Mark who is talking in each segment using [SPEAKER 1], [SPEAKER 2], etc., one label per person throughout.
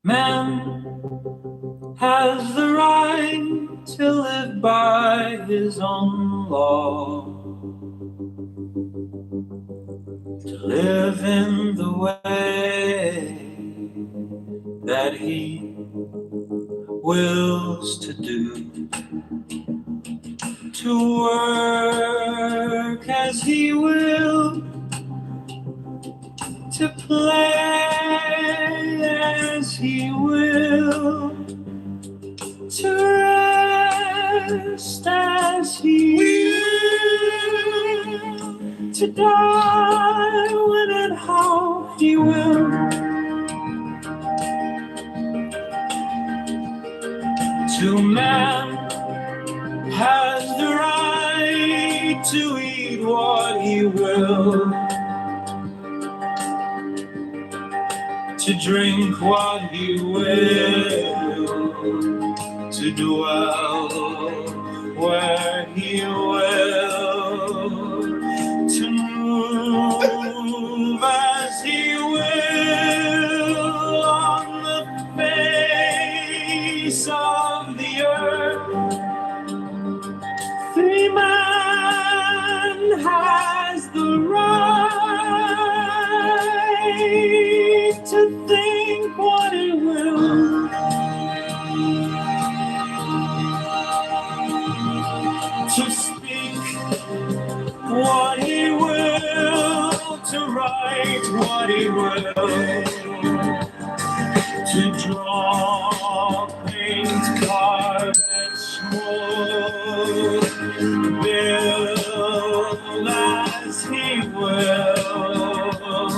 [SPEAKER 1] Man has the right to live by his own law, to live in the way that he wills to do, to work as he will, to play as he will, to rest as he will, to die when and how he will. To man has the right to eat what he will, to drink what he will, to dwell where he will, to move as he will on the face of the earth. Free man has the right to think what he will, to speak what he will, to write what he will, to draw, paint, carve, and smoke, build as he will,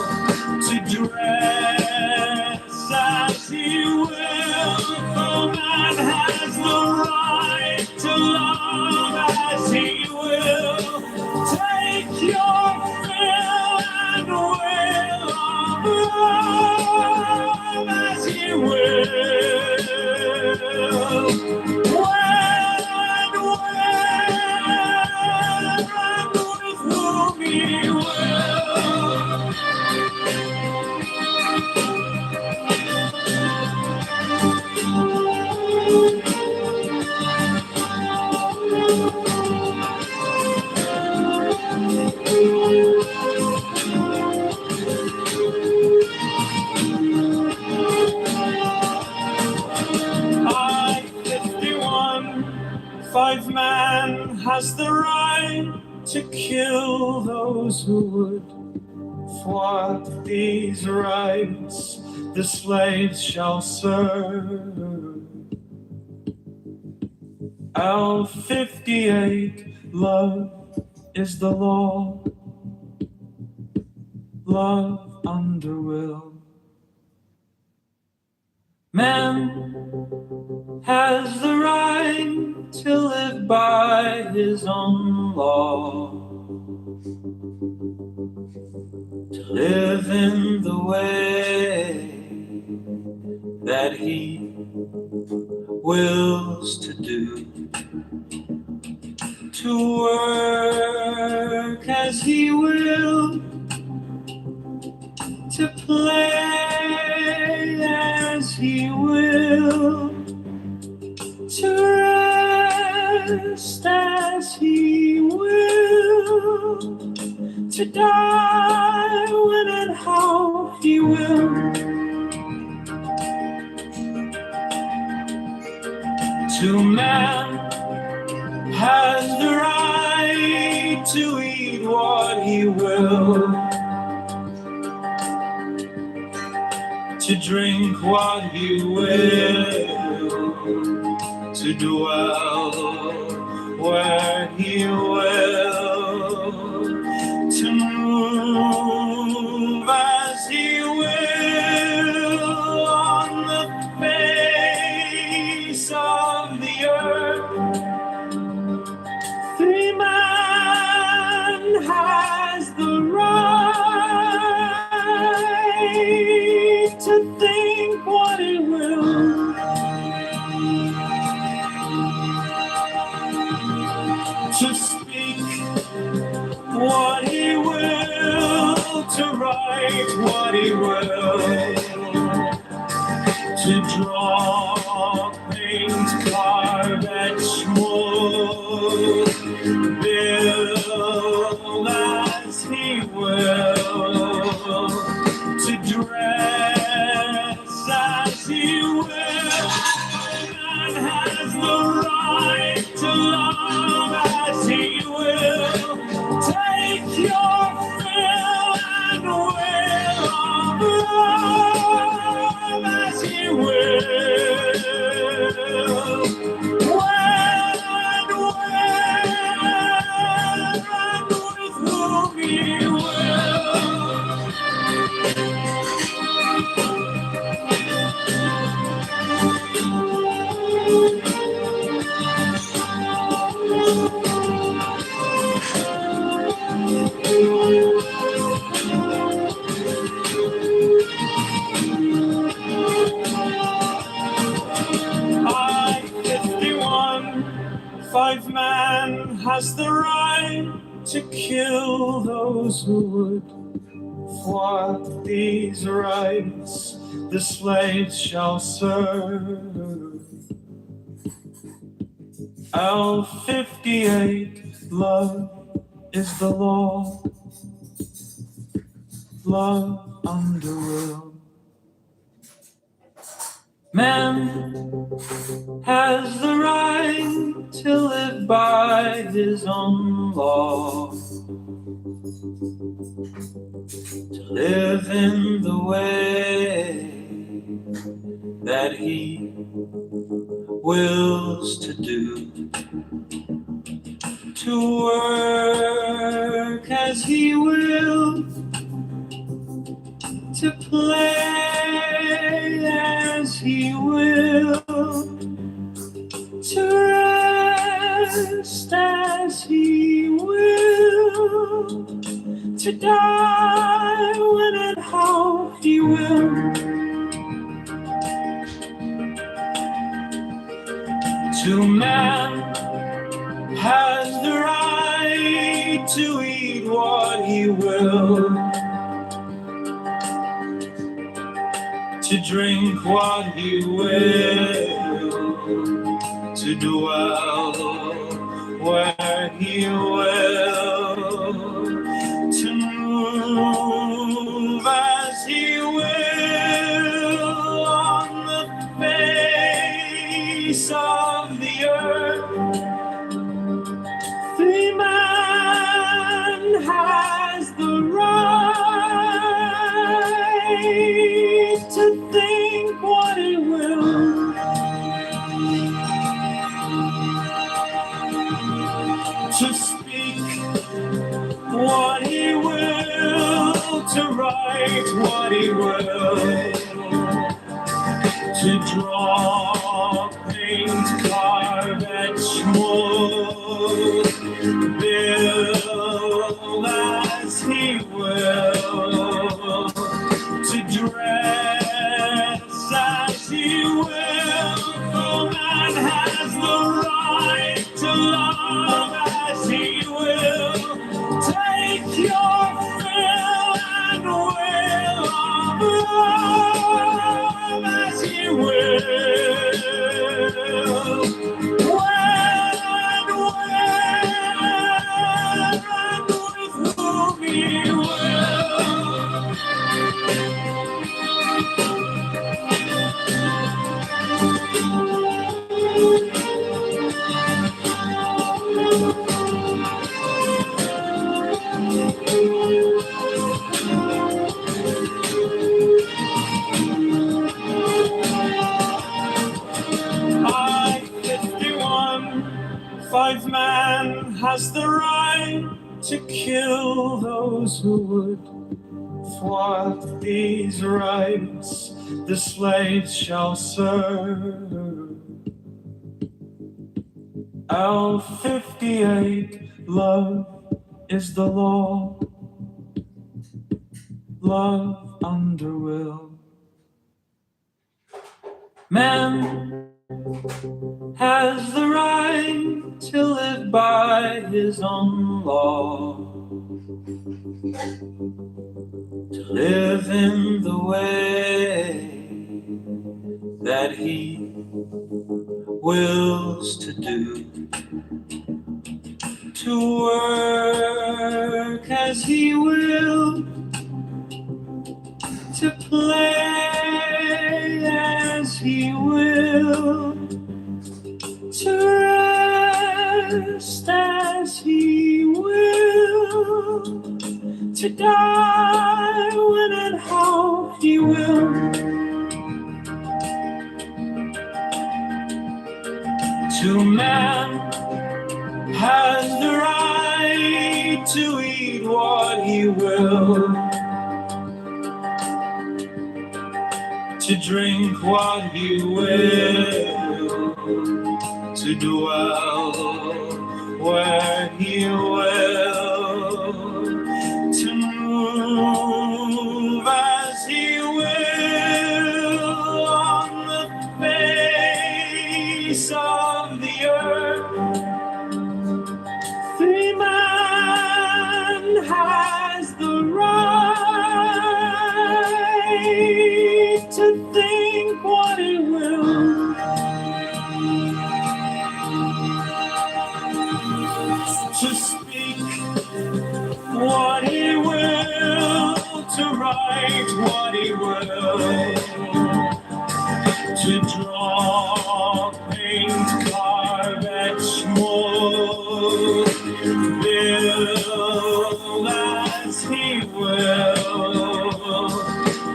[SPEAKER 1] to dress as he will. For man has the right to love as he will. Take your fill and will of love as he will. When and with whom he will. Five man has the right to kill those who would thwart these rights. The slaves shall serve. L58, love is the law. Love under will. Man has the right to live by his own law, to live in the way that he wills to do, to work as he will, to play as he will, to rest as he will, to die when and how he will. To man has the right to eat what he will, to drink what he will, to dwell where he will, to move as he will on the face of the earth. Free man has the right to think what he will, to speak what he will, to write what he will, to draw, paint, carve, etch, mold, build as he will, to dress as he will. Man has the right to love as he will. Take your fill and will of love as he will. When and with whom he will. Five man has the right to kill those who would thwart these rights. The slaves shall serve. L58, love is the law. Love under will. Man has the right to live by his own law, to live in the way that he wills to do, to work as he will, to play as he will, to rest as he will, to die when and how he will, to man has the right to eat what he will, to drink what he will, to dwell where he will, to move as he will on the face of the earth. The man has the right to think what he will, to speak what he will, to write what he will, to draw, paint, carve, etch, mold, build as he will, to dress as he will. For man has the right to love as he will. Take your fill and will of love as he will. When and with whom he will. Five man has the right to kill those who would thwart these rights. The slaves shall serve. L58, love is the law. Love under will. Man has the right to live by his own law, to live in the way that he wills to do, to work as he will, to play as he will, to rest as he will, to die when and how he will. To man has the right to eat what he will, to drink what he will, to dwell where he will, to move as he will on the face of the earth. Free man has the right to think what he will, to speak what he will, to write what he will, to draw, paint, carve, etch, mold, build as he will,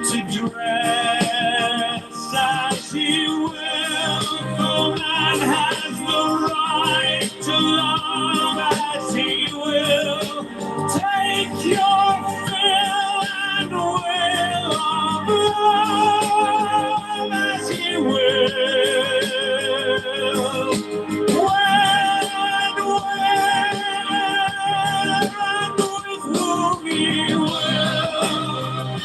[SPEAKER 1] to dress as he will. No man has the right to love as he will. Take your fill and will of love as he will. When and with whom he will.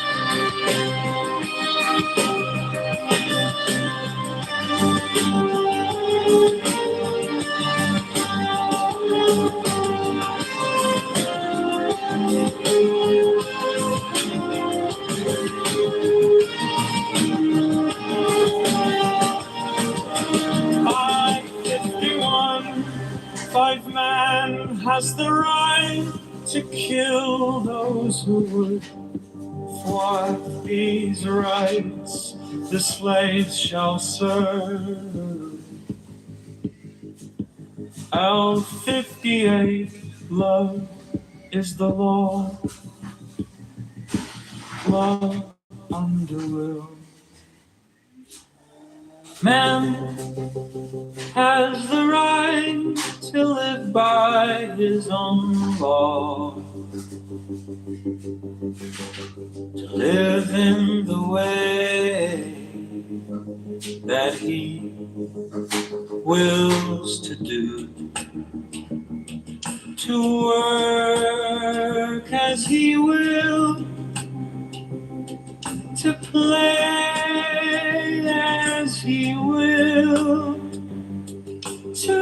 [SPEAKER 1] Five man has the right to kill those who would thwart these rights. The slaves shall serve. L58, love is the law. Love under will. Man has the right to live by his own law, to live in the way that he wills to do, to work as he will, to play as he will, to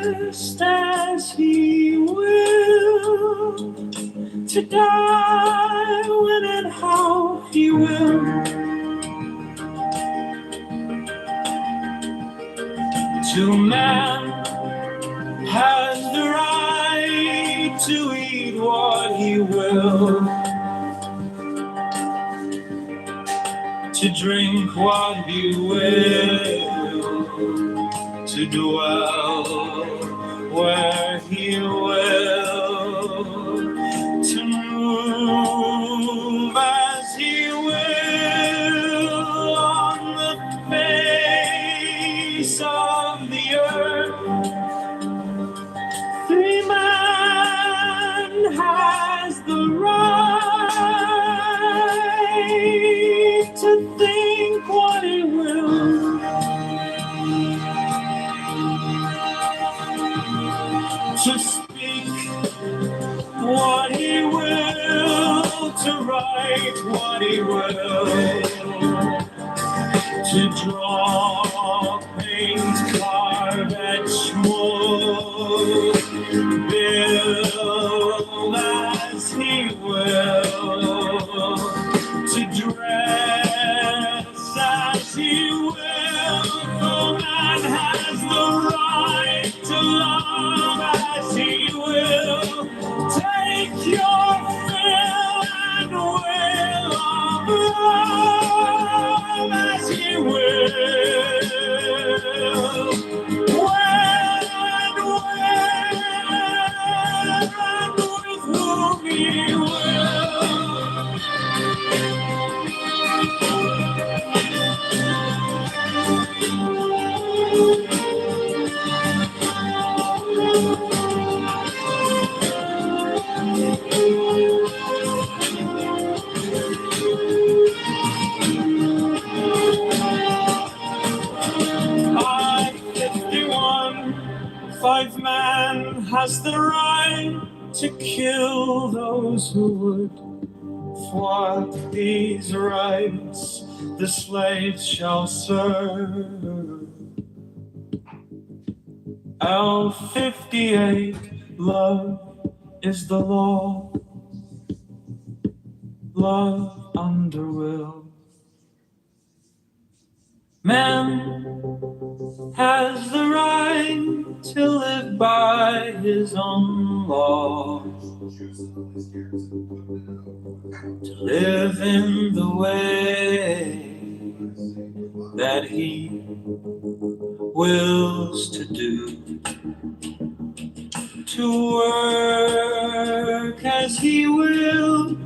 [SPEAKER 1] rest as he will, to die when and how he will. To man has the right to eat what he will, to drink what he will, to dwell where he will, to move as he will on the face of the earth. Free man has the right to think what he will, to speak what he will, to write what he will, to draw, paint, carve, etch, mold, build as he will, to dress as as he will. For man has the right to love as he will. Take your fill and will of love as he will. When and with whom he will. Five man has the right to kill those who would thwart these rights. The slaves shall serve. L58, love is the law. Love under will. Man has the right to live by his own law, to live in the way that he wills to do, to work as he will,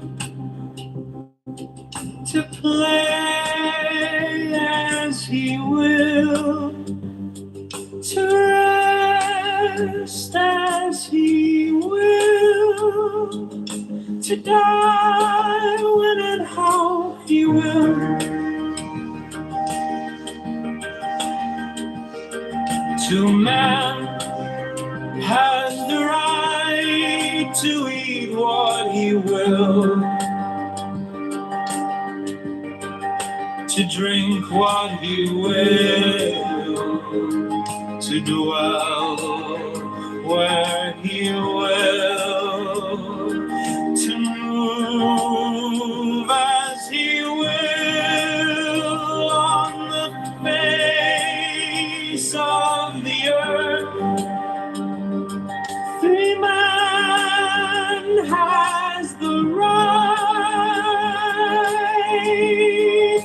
[SPEAKER 1] to play as he will, to rest as he will, to die when and how he will, to man has the right to eat what he will, to drink what he will, to dwell where he will, to move as he will on the face of the earth. Free man has the right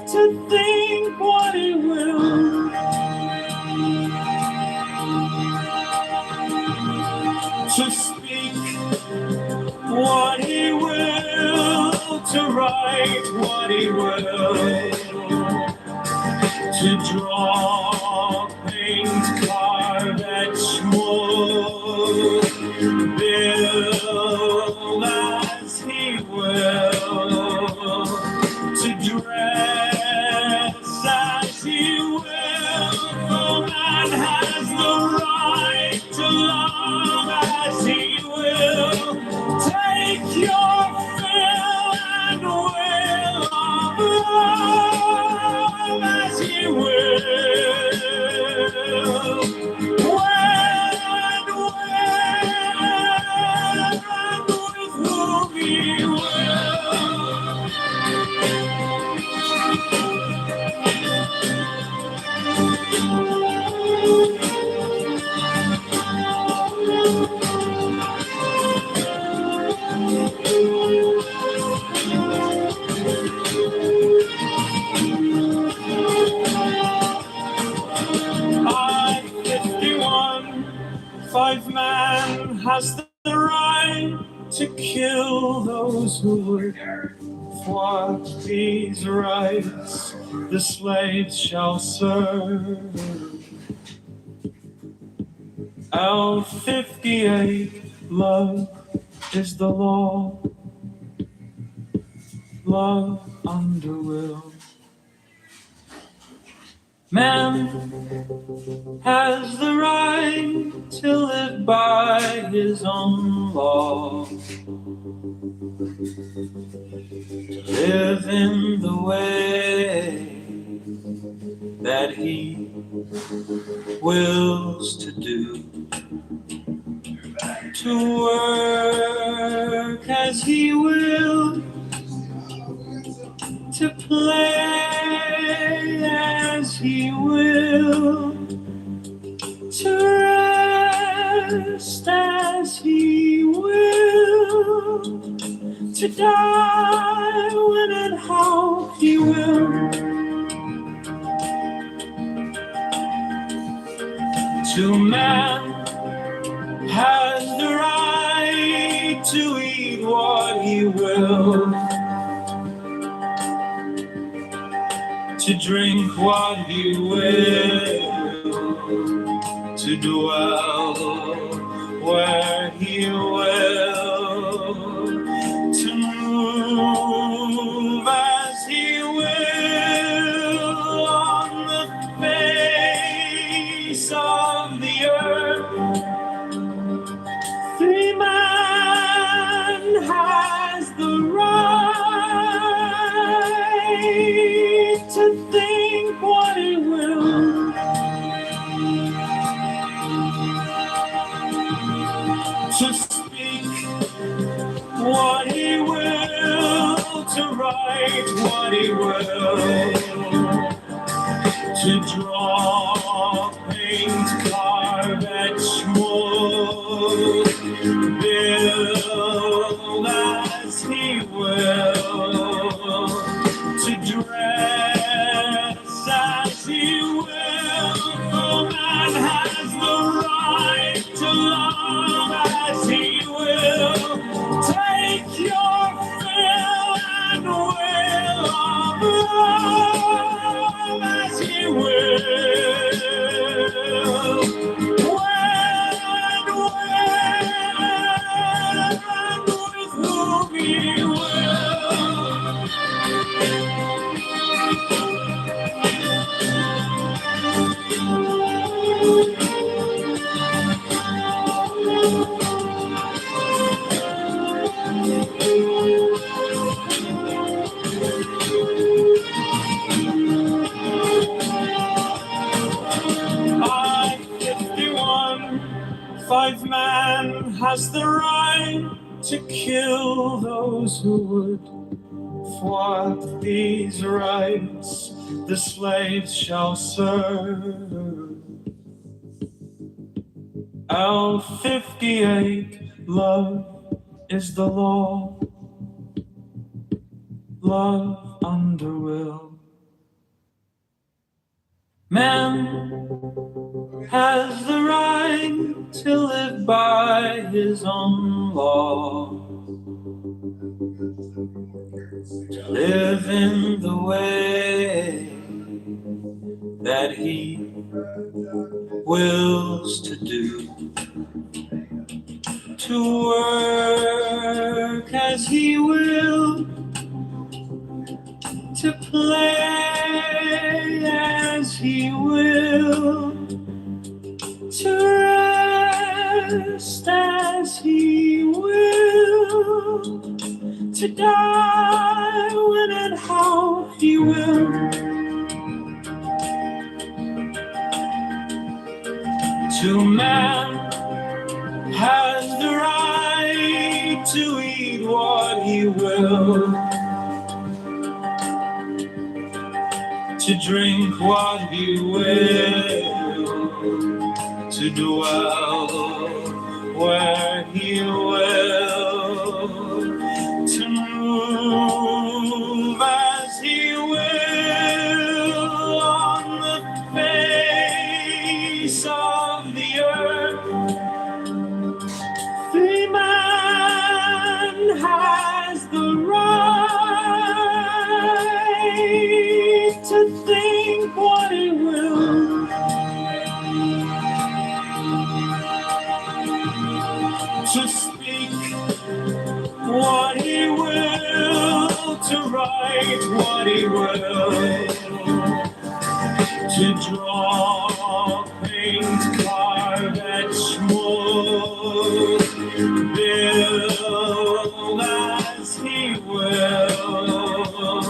[SPEAKER 1] to think what he will, to speak what he will, to write what he will, to draw, paint, carve, etch, mold, build as he will, to dress as he will. For man has the right to love as he will. Take your fill and will of love as he will. When and with whom he will. I-51, five man has the right to kill those who would thwart these rights. The slaves shall serve. L58, love is the law. Love under will. Man has the right to live by his own law, to live in the way that he wills to do, to work as he will, to play as he will, to rest as he will, to die when and how he will, to man has the right to eat what he will, to drink what he will, to dwell where he will, to move as he will on the face of the earth. Free man has the right to think what he will, to speak what he will, to write what he will, to draw, paint, carve, etch, mold, build as he will, to dress as he will. For man has the right to love as he will. Take your fill and will of love as he will. When and with whom he will. Five man has the right to kill those who would thwart these rights. The slaves shall serve. L58, love is the law. Love under will. Man has the right to live by his own law, to live in the way that he wills to do, to work as he will, to play as he will, to rest as he will, to die when and how he will, to man has the right to eat what he will, to drink what he will, to dwell where he will, to move as he will on the face of the earth. Free man has the right to think what he will, to speak what he will, to write what he will, to draw, paint, carve, etch, mold, build as he will,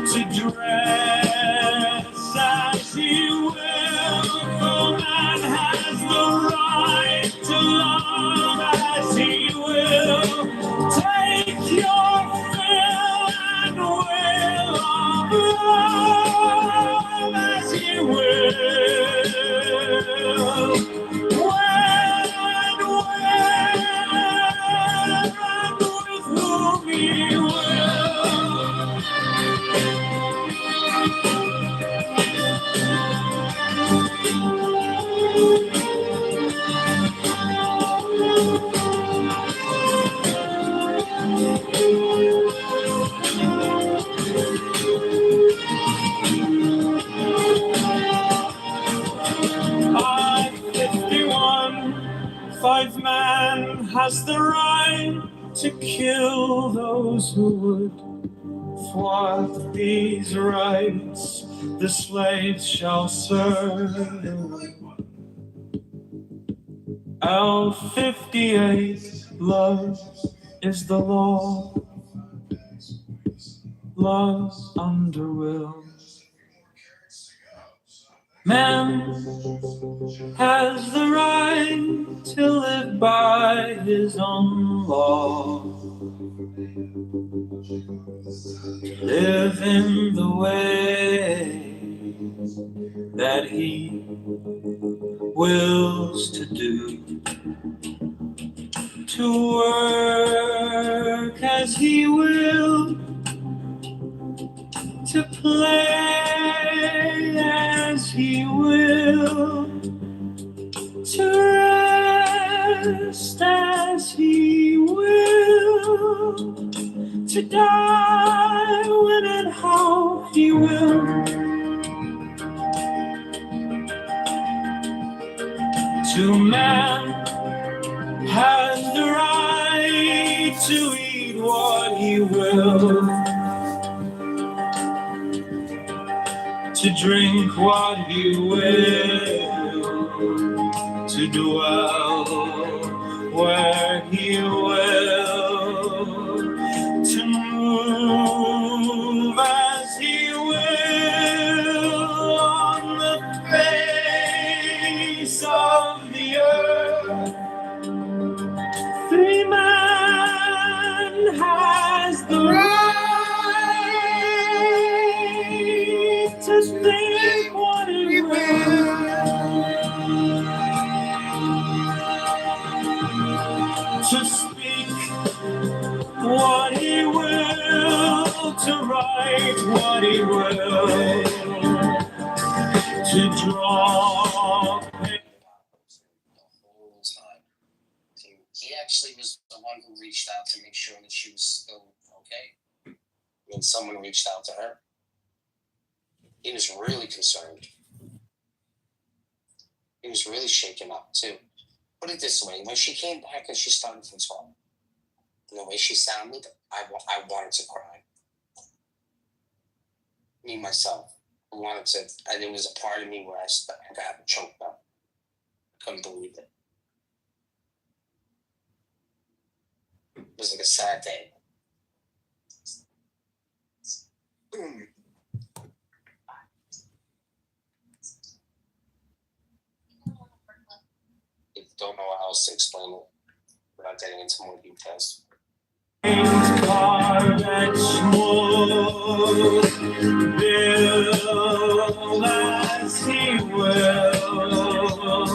[SPEAKER 1] to dress as he will. For man has the right to love as he will. Take your fill and will of Five man has the right to kill those who would thwart these rights. The slaves shall serve. L58, love is the law. Love under will. Man has the right to live by his own law. Live in the way that he wills to do. To work as he will. To play as he will, to rest as he will, to die when and how he will. To man has the right to eat what he will. To drink what he will, to dwell where he will, to move as he will on the face of the earth. Free man has the right to think what he will, to speak what he will, to write what he will, to draw.
[SPEAKER 2] The whole time. He actually was the one who reached out to make sure that she was still okay. When someone reached out to her, he was really concerned. He was really shaken up too. Put it this way, when she came back and she started to talk, and the way she sounded, I wanted to cry. Me, myself, I wanted to, and there was a part of me where I got choked up. I couldn't believe it. It was like a sad day. Don't know how else to explain it without getting into more details.
[SPEAKER 1] Build as he will,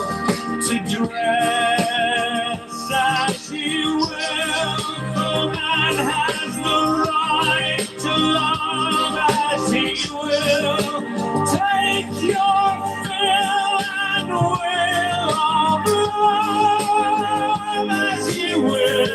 [SPEAKER 1] to dress as he will. The man has the right to love as he will. Take your fill and will of love as he will.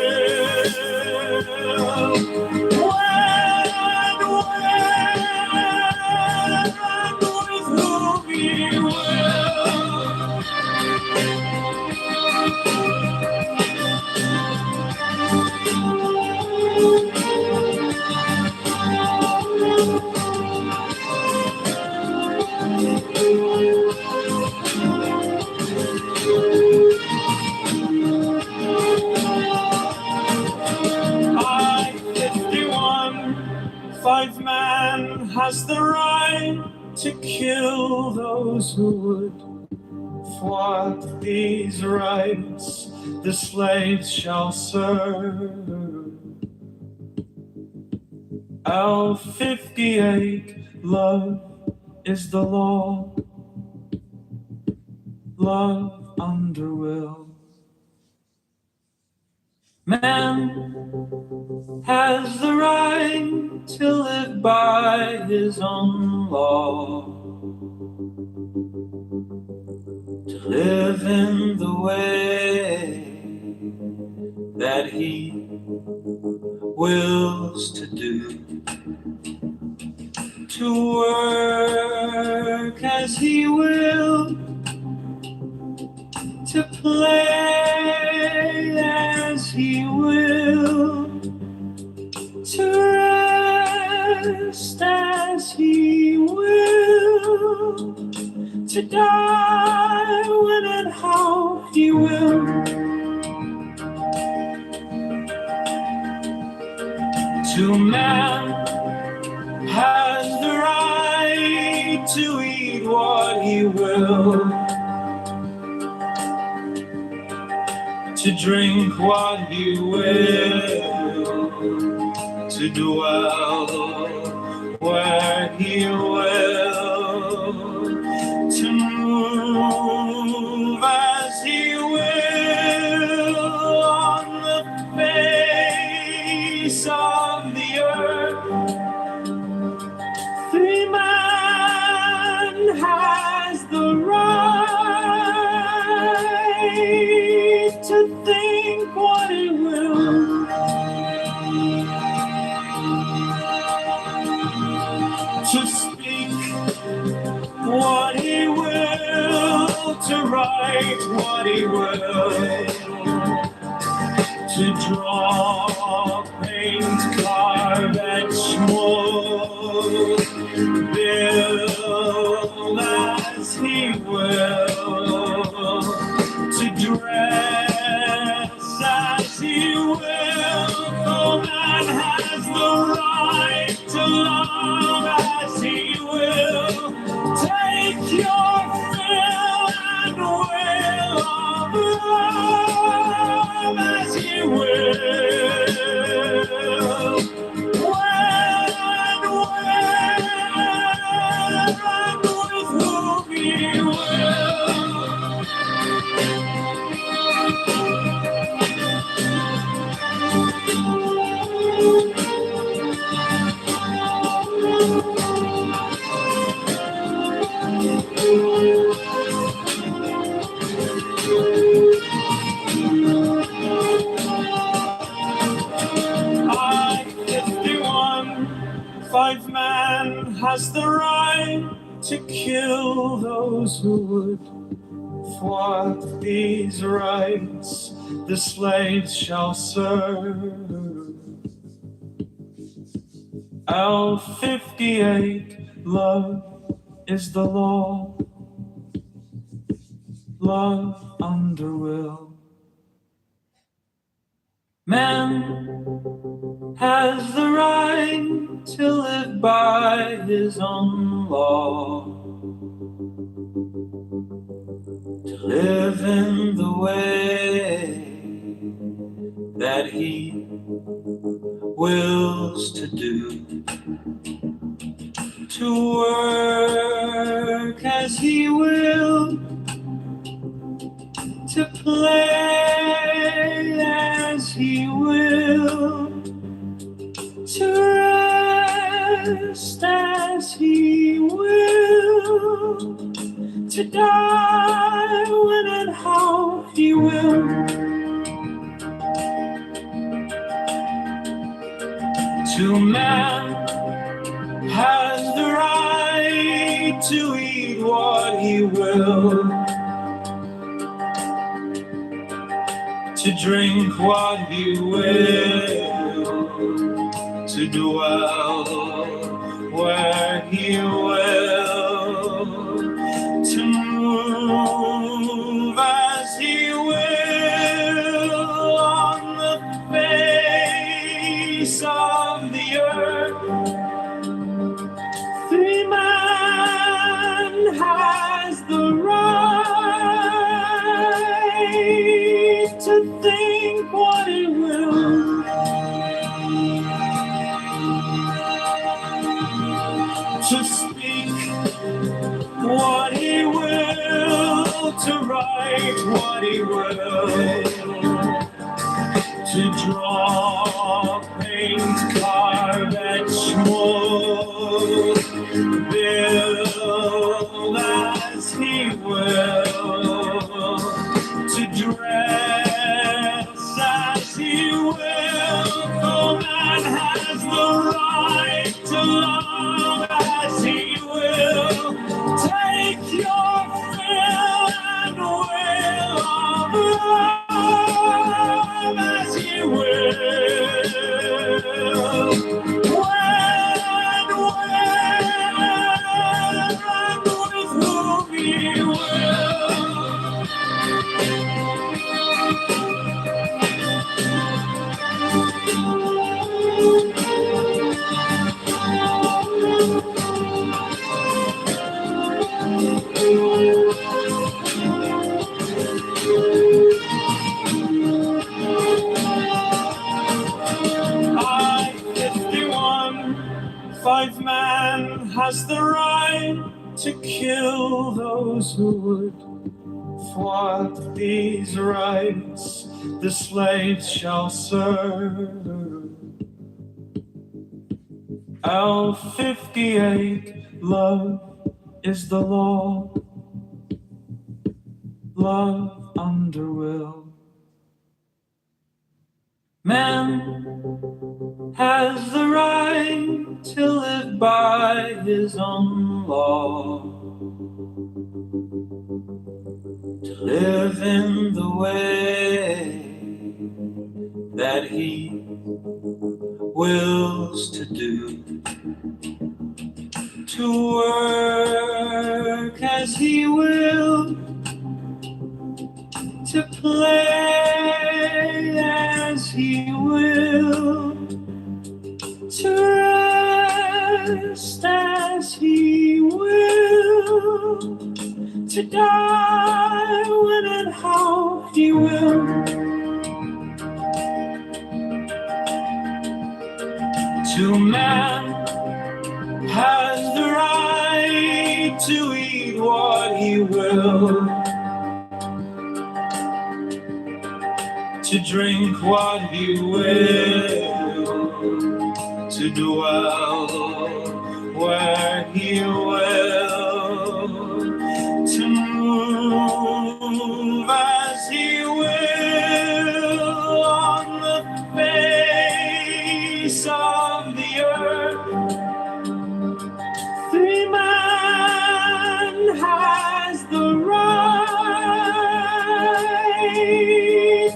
[SPEAKER 1] Five man has the right to kill those who would thwart these rights. The slaves shall serve. L58, love is the law. love under will. Man has the right to live by his own law, to live in the way that he wills to do, to work as he will, to play as he will, to rest as he will, to die when and how he will. To man has the right to eat what he will, to drink what he will, to dwell where he will, to move as he will on the face of the earth. Free man has the right to think what he will, to speak what he will, to write what he will, to draw, paint, carve, etch, mold, build as he will, to dress as he will. For man has the right to love as he will. Take your fill and will of love as he will. When and with whom he will. Five man has the right to kill those who would thwart these rights. The slaves shall serve. L58, love is the law, love under will. Man has the right to live by his own law, to live in the way that he wills to do, to work as he will, to play as he will, to rest as he will, to die when and how he will. To man has the right to eat what he will, to drink what he will, to dwell where he will, to move as he will on the face of the earth. Free man has the right to think what he will, to speak what he will, to write what he will, to draw, paint, carve, etch, mold, build as he will, to dress as he will. For man has the right to love as he will. Take your fill and will of love as he will. When, and with whom he will. I-51, 5 man has the right to kill those who would thwart these rights. The slaves shall serve. L58, love is the law. Love under will. Man has the right to live by his own law, to live in the way that he wills to do, to work as he will, to play as he will, to rest as he will, to die when and how he will, to man has the right to eat what he will, to drink what he will, to dwell where he will, to move as he will on the face of the earth. 3 man has the right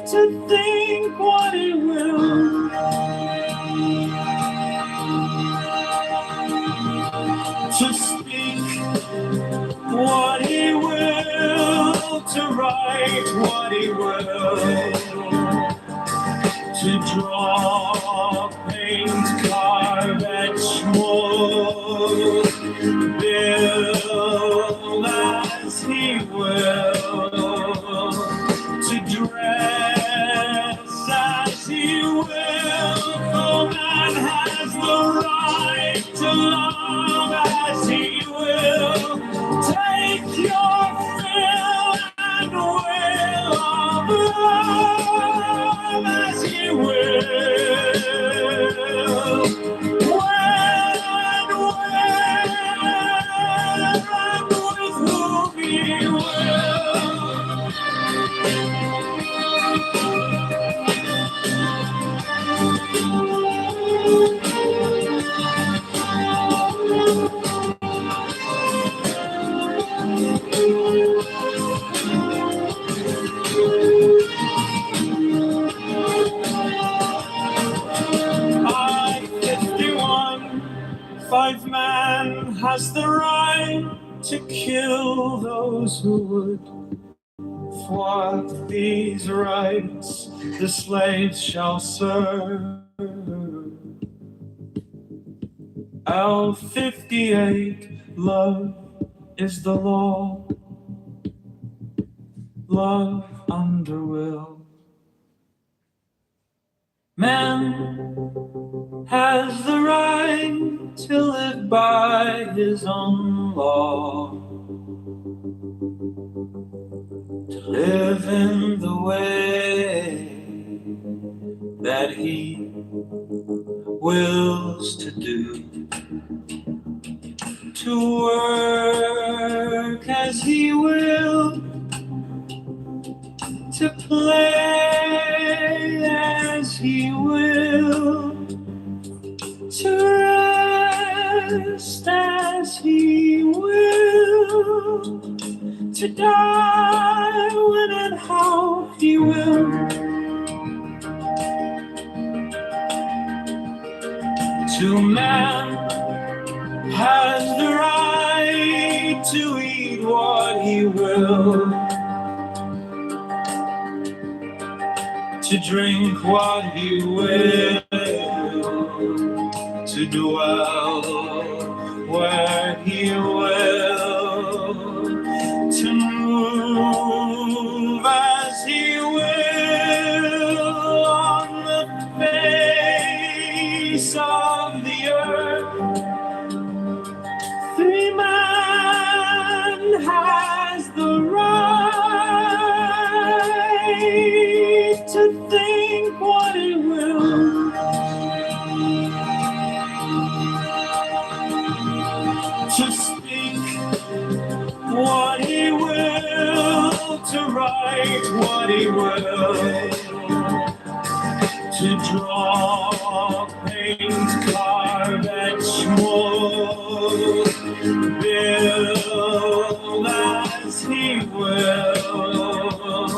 [SPEAKER 1] to think what he will, to speak what he will, to write what he will, to draw, paint, carve, etch, mold, build as he will, to dress as he will. For man has the right to love as he will. Take your fill and will of love as he will. When, and with whom he will. I-51, 5 man has the right to kill those who would thwart these rights. The slaves shall serve. L58, love is the law. Love under will. Man has the right to live by his own law, live in the way that he wills to do, to work as he will, to play as he will, to rest as he will, to die when and how he will. To man has the right to eat what he will, to drink what he will, to dwell where he will, to move as he will on the face of the earth. Free man has the right to think what he will, to speak what he will, to write what he will, to draw, paint, carve, etch, mold, build as he will,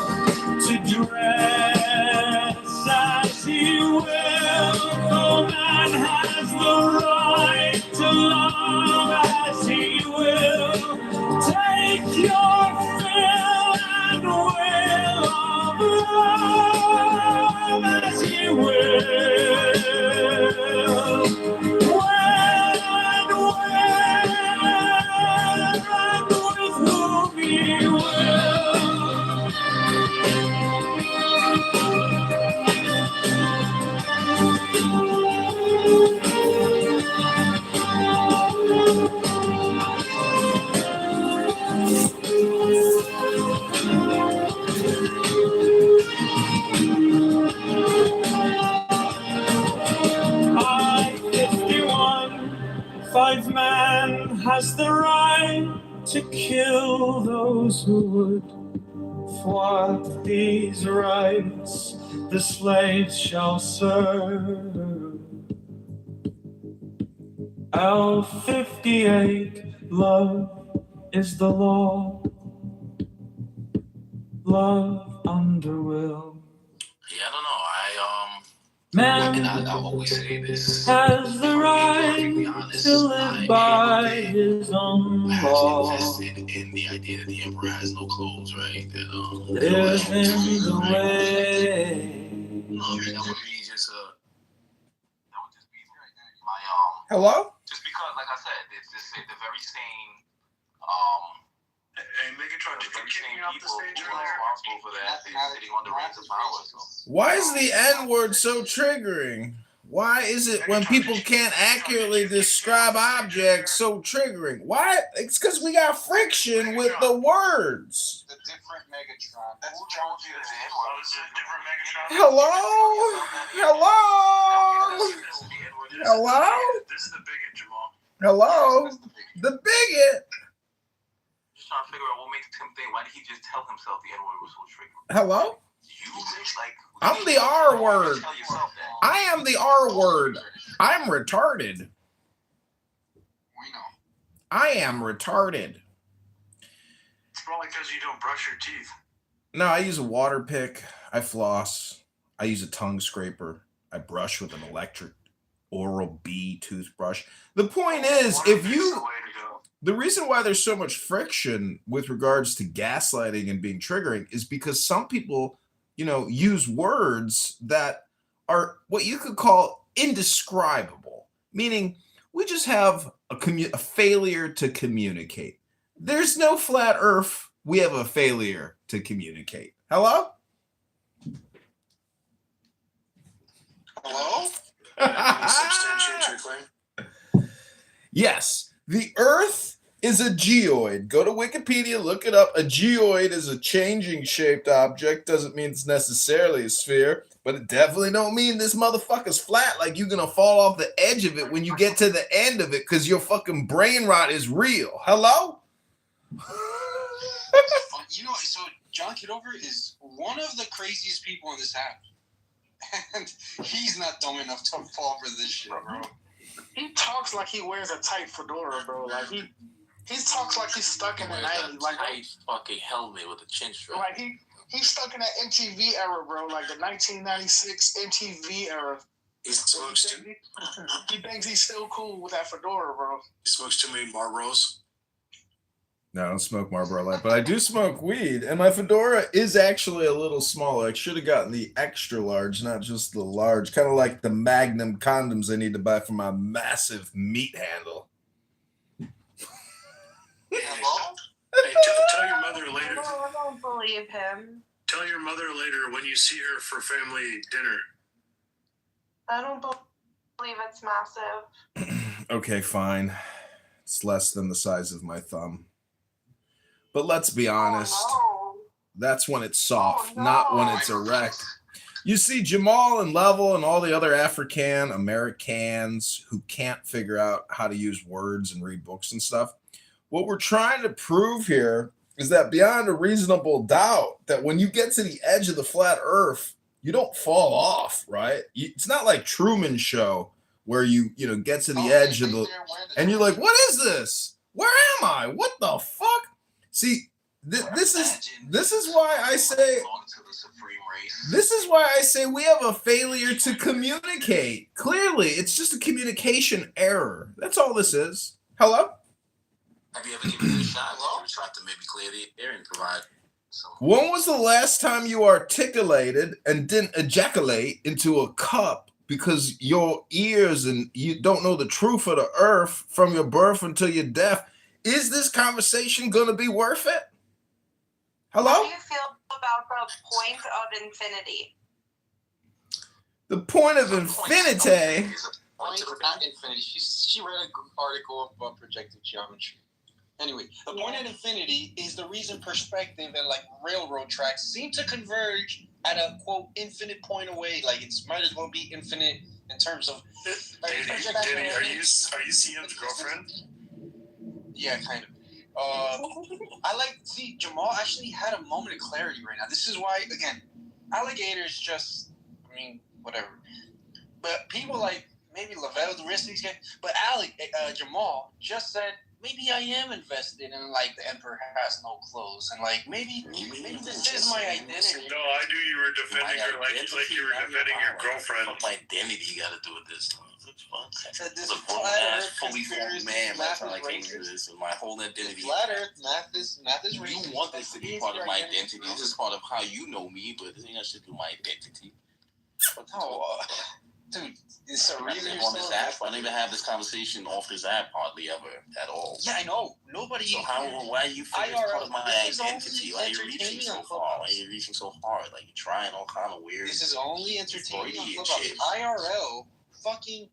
[SPEAKER 1] to dress as he will. No man has the right to love as he will. Take your fill and will of love as he will. When and with whom he will. I-51, man has the right to kill those who would thwart these rights. The slaves shall serve. L58, love is the law. Love under will.
[SPEAKER 2] Yeah, I don't know.
[SPEAKER 1] Man
[SPEAKER 2] and I always say this.
[SPEAKER 1] has the right to live by his own law.
[SPEAKER 2] Invested in the idea that the emperor has no clothes, right? That
[SPEAKER 1] live in the way.
[SPEAKER 2] That would be just that would just be my
[SPEAKER 3] Hello?
[SPEAKER 2] Just because, like I said, it's just the very same
[SPEAKER 4] Hey, Megatron, did you kick me off the stage
[SPEAKER 2] people
[SPEAKER 4] earlier?
[SPEAKER 2] responsible for that. They're sitting on the reins of power. So.
[SPEAKER 3] Why is the N-word so triggering? Why is it when people can't accurately describe objects so triggering? Why? It's because we got friction with the words.
[SPEAKER 5] The different Megatron. That's
[SPEAKER 2] Who told you that the N-word was
[SPEAKER 4] a different Megatron?
[SPEAKER 3] Hello? Hello? Hello?
[SPEAKER 4] This is the bigot, Jamal.
[SPEAKER 3] Hello? The bigot?
[SPEAKER 2] Just trying to figure out what makes him think. Why did he just tell himself the N-word was so triggering?
[SPEAKER 3] Hello? I'm the R word. I am the R word. I'm retarded.
[SPEAKER 5] We know.
[SPEAKER 3] I am retarded.
[SPEAKER 4] It's probably because you don't brush your teeth.
[SPEAKER 3] No, I use a water pick. I floss. I use a tongue scraper. I brush with an electric Oral-B toothbrush. The point is, if you... The reason why there's so much friction with regards to gaslighting and being triggering is because some people, you know, use words that are what you could call indescribable, meaning we just have a failure to communicate. There's no flat earth. We have a failure to communicate. Hello?
[SPEAKER 4] Hello? Substantiate your claim.
[SPEAKER 3] Yes. The earth is a geoid. Go to Wikipedia, look it up. A geoid is a changing shaped object. Doesn't mean it's necessarily a sphere, but it definitely don't mean this motherfucker's flat, like you're gonna fall off the edge of it when you get to the end of it, because your fucking brain rot is real. Hello?
[SPEAKER 5] You know, so John Kitover is one of the craziest people on this app. And he's not dumb enough to fall for this shit, bro.
[SPEAKER 6] He talks like he wears a tight fedora, bro. Like he talks like he's stuck in the 90s. Like
[SPEAKER 7] tight fucking helmet with a chin strap.
[SPEAKER 6] Like he's stuck in that MTV era, bro. Like the 1996 MTV era.
[SPEAKER 4] He smokes too.
[SPEAKER 6] He thinks he's still cool with that fedora, bro.
[SPEAKER 4] He smokes too many Marlboros.
[SPEAKER 3] No, I don't smoke Marlboro Light, but I do smoke weed, and my fedora is actually a little smaller. I should have gotten the extra large, not just the large, kind of like the Magnum condoms I need to buy for my massive meat handle.
[SPEAKER 4] Hey, tell your mother later.
[SPEAKER 8] No, I don't believe him.
[SPEAKER 4] Tell your mother later when you see her for family dinner.
[SPEAKER 8] I don't believe it's massive.
[SPEAKER 3] Okay, fine. It's less than the size of my thumb. But let's be honest.
[SPEAKER 8] Oh,
[SPEAKER 3] That's when it's soft,
[SPEAKER 8] no.
[SPEAKER 3] not when it's erect. You see, Jamal and Level and all the other African Americans who can't figure out how to use words and read books and stuff. What we're trying to prove here is that beyond a reasonable doubt, that when you get to the edge of the flat earth, you don't fall off, right? It's not like Truman Show where you get to the edge of the, and you're like, what is this? Where am I? What the fuck? See, this is why I say we have a failure to communicate. Clearly, it's just a communication error. That's all this is. Hello?
[SPEAKER 7] Have you ever given it a shot? You tried to maybe clear the air and provide.
[SPEAKER 3] When was the last time you articulated and didn't ejaculate into a cup because your ears and you don't know the truth of the earth from your birth until you're deaf? Is this conversation going to be worth it? Hello?
[SPEAKER 8] How do you feel about the point of infinity?
[SPEAKER 3] The point of infinity.
[SPEAKER 5] Not infinity. She read an article about projective geometry. Anyway, the point of infinity is the reason perspective and like railroad tracks seem to converge at a quote infinite point away. Like it's might as well be infinite in terms of.
[SPEAKER 4] Danny, are you CM's girlfriend?
[SPEAKER 5] Yeah, kind of. See, Jamal actually had a moment of clarity right now. This is why, again, alligators just, whatever. But people like maybe Lavelle, the rest of these guys, but Jamal just said, maybe I am invested in like the Emperor Has No Clothes, and like maybe this is my identity.
[SPEAKER 4] No, I knew you were defending her like you were defending your girlfriend.
[SPEAKER 7] What my identity you got to do with this?
[SPEAKER 5] I said this
[SPEAKER 7] fully formed man. That's how I came to this, and my whole identity.
[SPEAKER 5] Flat Earth, math is racist.
[SPEAKER 7] You want this to be part of my identity. This is part of how you know me, but this ain't got shit to do with my identity.
[SPEAKER 5] Dude, it's a reason
[SPEAKER 7] on this app. I don't even have this conversation off this app hardly ever at all.
[SPEAKER 5] Yeah, I know. Nobody.
[SPEAKER 7] So why are you feeling part of my identity? Why are you reaching so far? Why are you reaching so hard? Like you're trying all kind of weird.
[SPEAKER 5] This is only entertaining on Clubhouse. IRL, fucking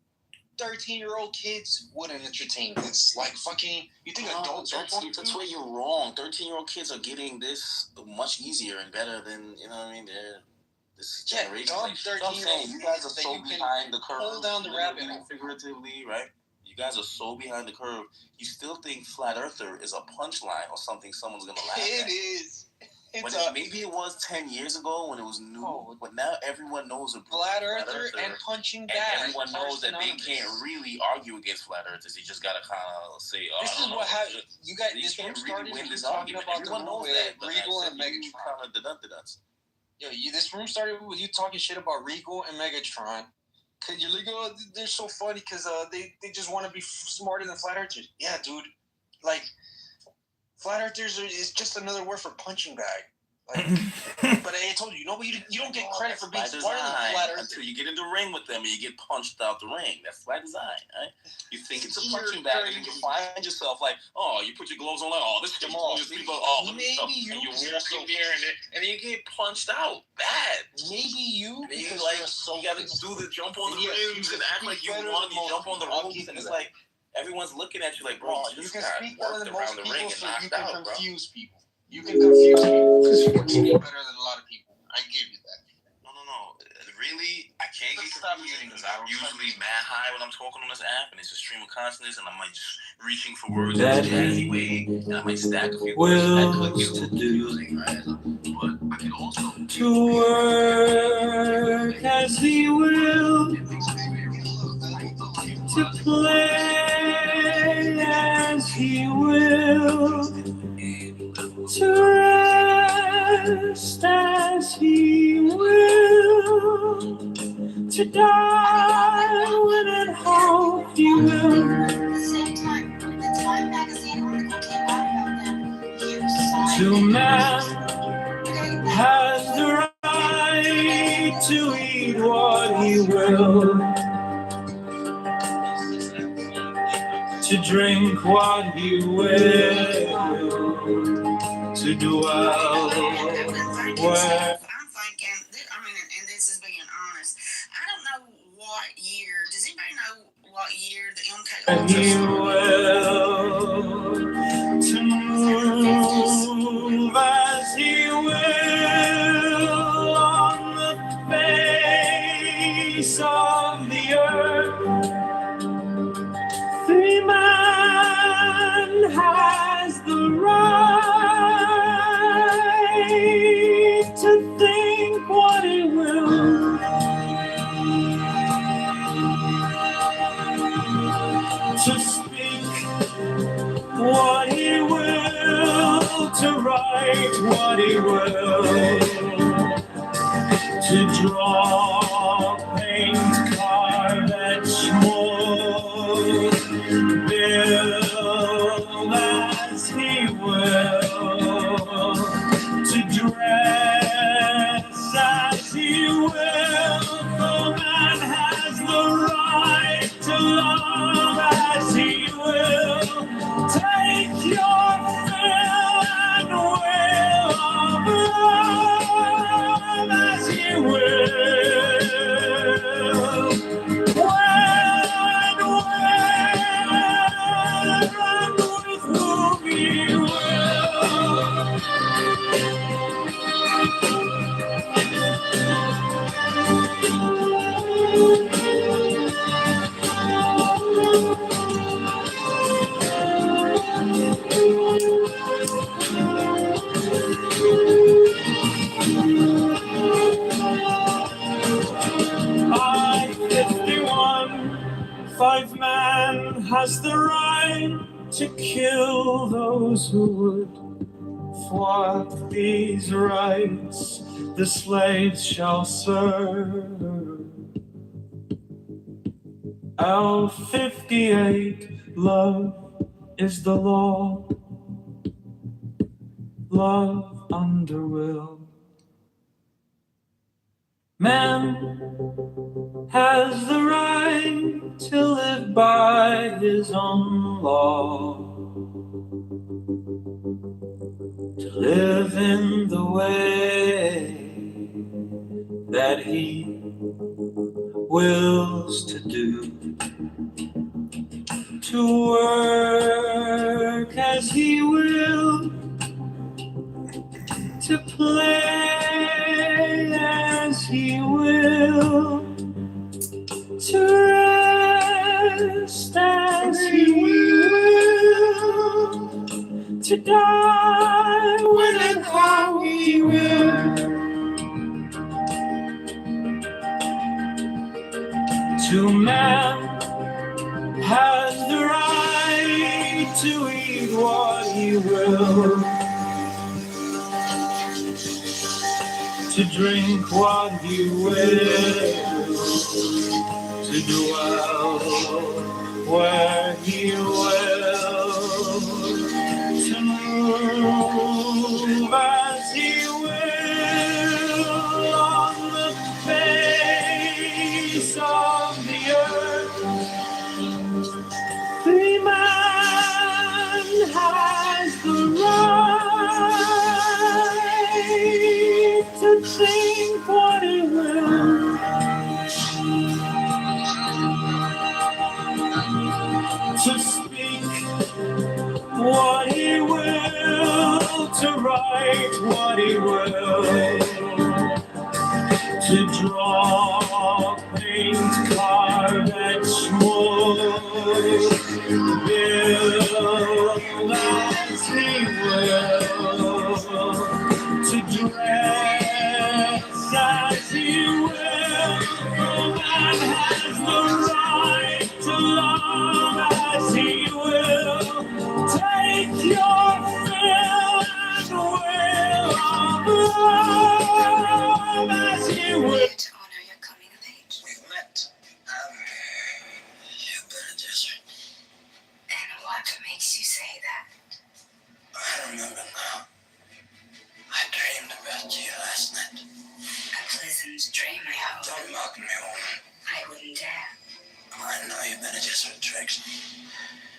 [SPEAKER 5] 13-year-old kids wouldn't entertain this. Like fucking, you think adults are?
[SPEAKER 7] That's where you're wrong. 13-year-old kids are getting this much easier and better than They're this generation. You guys are so behind the curve.
[SPEAKER 5] Hold down the rabbit hole.
[SPEAKER 7] Figuratively, right? You guys are so behind the curve. You still think flat earther is a punchline or something someone's gonna laugh at.
[SPEAKER 5] It is.
[SPEAKER 7] Maybe it was 10 years ago when it was new, but now everyone knows a
[SPEAKER 5] flat earther and punching back.
[SPEAKER 7] And everyone knows that they can't really argue against flat earthers. You just gotta kind of say,
[SPEAKER 5] this is what happened. You guys, this room started with you talking about the room with Regal and Megatron. Yo, this room started with you talking shit about Regal and Megatron. Cause you're like, oh, they're so funny because they just want to be smarter than flat earthers. Yeah, dude. Like, flat earthers is just another word for punching bag. Like, but I told you, you don't get credit for being smarter than flat earthers
[SPEAKER 7] until you get in the ring with them and you get punched out the ring. That's flat design, right? You think it's a punching bag, and you find yourself like, oh, you put your gloves on, like, oh, this Jamal, people,
[SPEAKER 5] maybe you,
[SPEAKER 7] and you walk in there and you get punched out bad.
[SPEAKER 5] Maybe you,
[SPEAKER 7] because you gotta do the jump on the rings and act like you won. You jump on the ropes, and it's like, everyone's looking at you like, bro,
[SPEAKER 5] You
[SPEAKER 7] just
[SPEAKER 5] can
[SPEAKER 7] got
[SPEAKER 5] speak better
[SPEAKER 7] worked
[SPEAKER 5] than
[SPEAKER 7] around
[SPEAKER 5] most
[SPEAKER 7] the ring
[SPEAKER 5] people,
[SPEAKER 7] and
[SPEAKER 5] so you
[SPEAKER 7] knocked
[SPEAKER 5] can
[SPEAKER 7] out, bro.
[SPEAKER 5] confuse people. You can confuse people because you can speak better than a lot of people. I give you that.
[SPEAKER 7] No. Really, I can't get confused because I'm usually mad high when I'm talking on this app, and it's a stream of consciousness, and I'm like just reaching for words in this jazzy way, and I might stack a few words, and that could get a little confusing, right? But I can also
[SPEAKER 1] to work as he will, to play as he will, to rest as he will, to die when and how he will. To man has the right to eat what he will, to drink what he will, to dwell where.
[SPEAKER 9] I'm thinking, I mean, and this is being honest, I don't know what year, does anybody know what year the MK
[SPEAKER 1] He will, to move as he will on the face of the earth. The man has the right to think what he will, to speak what he will, to write what he will, to draw, paint, carve, etch, mold, build as he will, to dress as he will. The man has the right to love as he will. Take your fill and will of love as he will. When and with whom he will. I-51, 5-man has the right to kill those who would thwart these rights. The slaves shall serve. L-58, love is the law. Love under will. Man has the right to live by his own law, to live in the way that he wills to do, to work as he will, to play as he will, to rest as he will, to die when and how he will, to man has the right to eat what he will, to drink what he will, to dwell where he will, to move as he will on the face of the earth. The man has the right to think what he will, to write what he will, to draw, paint, carve, etch, mold, build as he will, to dress as he will. No man has the right to love as he will. Take your fill and will of love as he will.
[SPEAKER 9] To honor your coming of age.
[SPEAKER 2] We've met. You've been a desert.
[SPEAKER 9] And what makes you say that?
[SPEAKER 2] I remember now. I dreamed about you last night.
[SPEAKER 9] A pleasant dream, I hope.
[SPEAKER 2] Don't mock me, woman.
[SPEAKER 9] I wouldn't dare.
[SPEAKER 2] I know you've been a Jesuit tricks.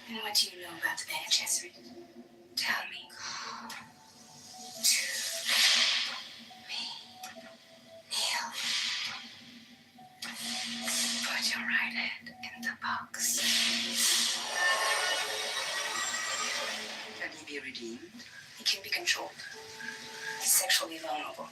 [SPEAKER 9] And what do you know about the Bene Gesserit? Tell me. To me. Kneel. Put your right hand in the box. Can he be redeemed? He can be controlled. He's sexually vulnerable.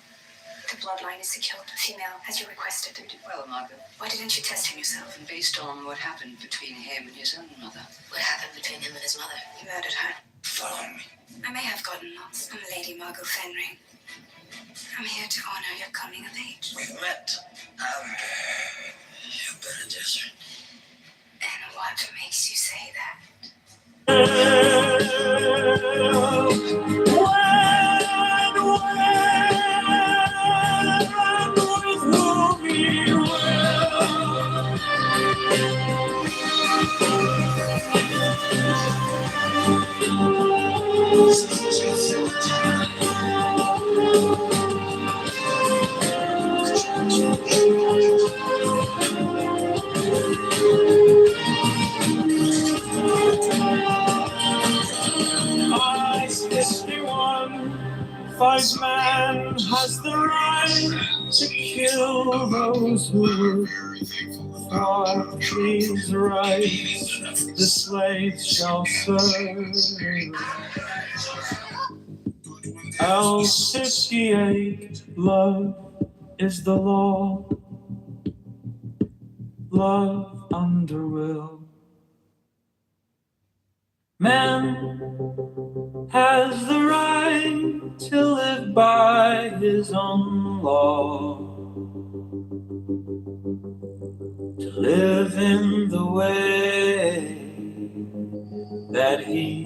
[SPEAKER 9] The bloodline is secured. Female, as you requested.
[SPEAKER 10] You did well, Margaret.
[SPEAKER 9] Why didn't you test him yourself?
[SPEAKER 10] And based on what happened between him and his own mother.
[SPEAKER 9] What happened between him and his mother? He murdered her.
[SPEAKER 2] Follow me.
[SPEAKER 9] I may have gotten lost. I'm Lady Margot Fenring. I'm here to honor your coming of age.
[SPEAKER 2] We've met. You've been a desert.
[SPEAKER 9] And what makes you say that?
[SPEAKER 1] Fight man has the right to kill those who thwart these rights. The slaves shall serve. L58, love is the law. Love under will. Man has the right to live by his own law, to live in the way that he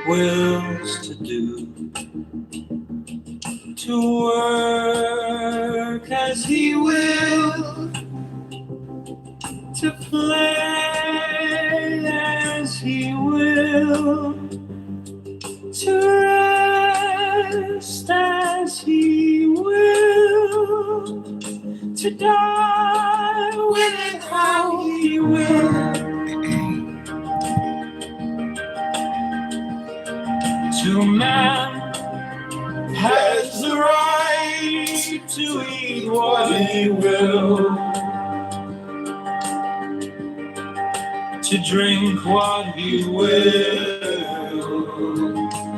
[SPEAKER 1] wills to do, to work as he will, to play as he will, to rest as he will, to die when and how he will, to man has the right to eat what he will, to drink what he will,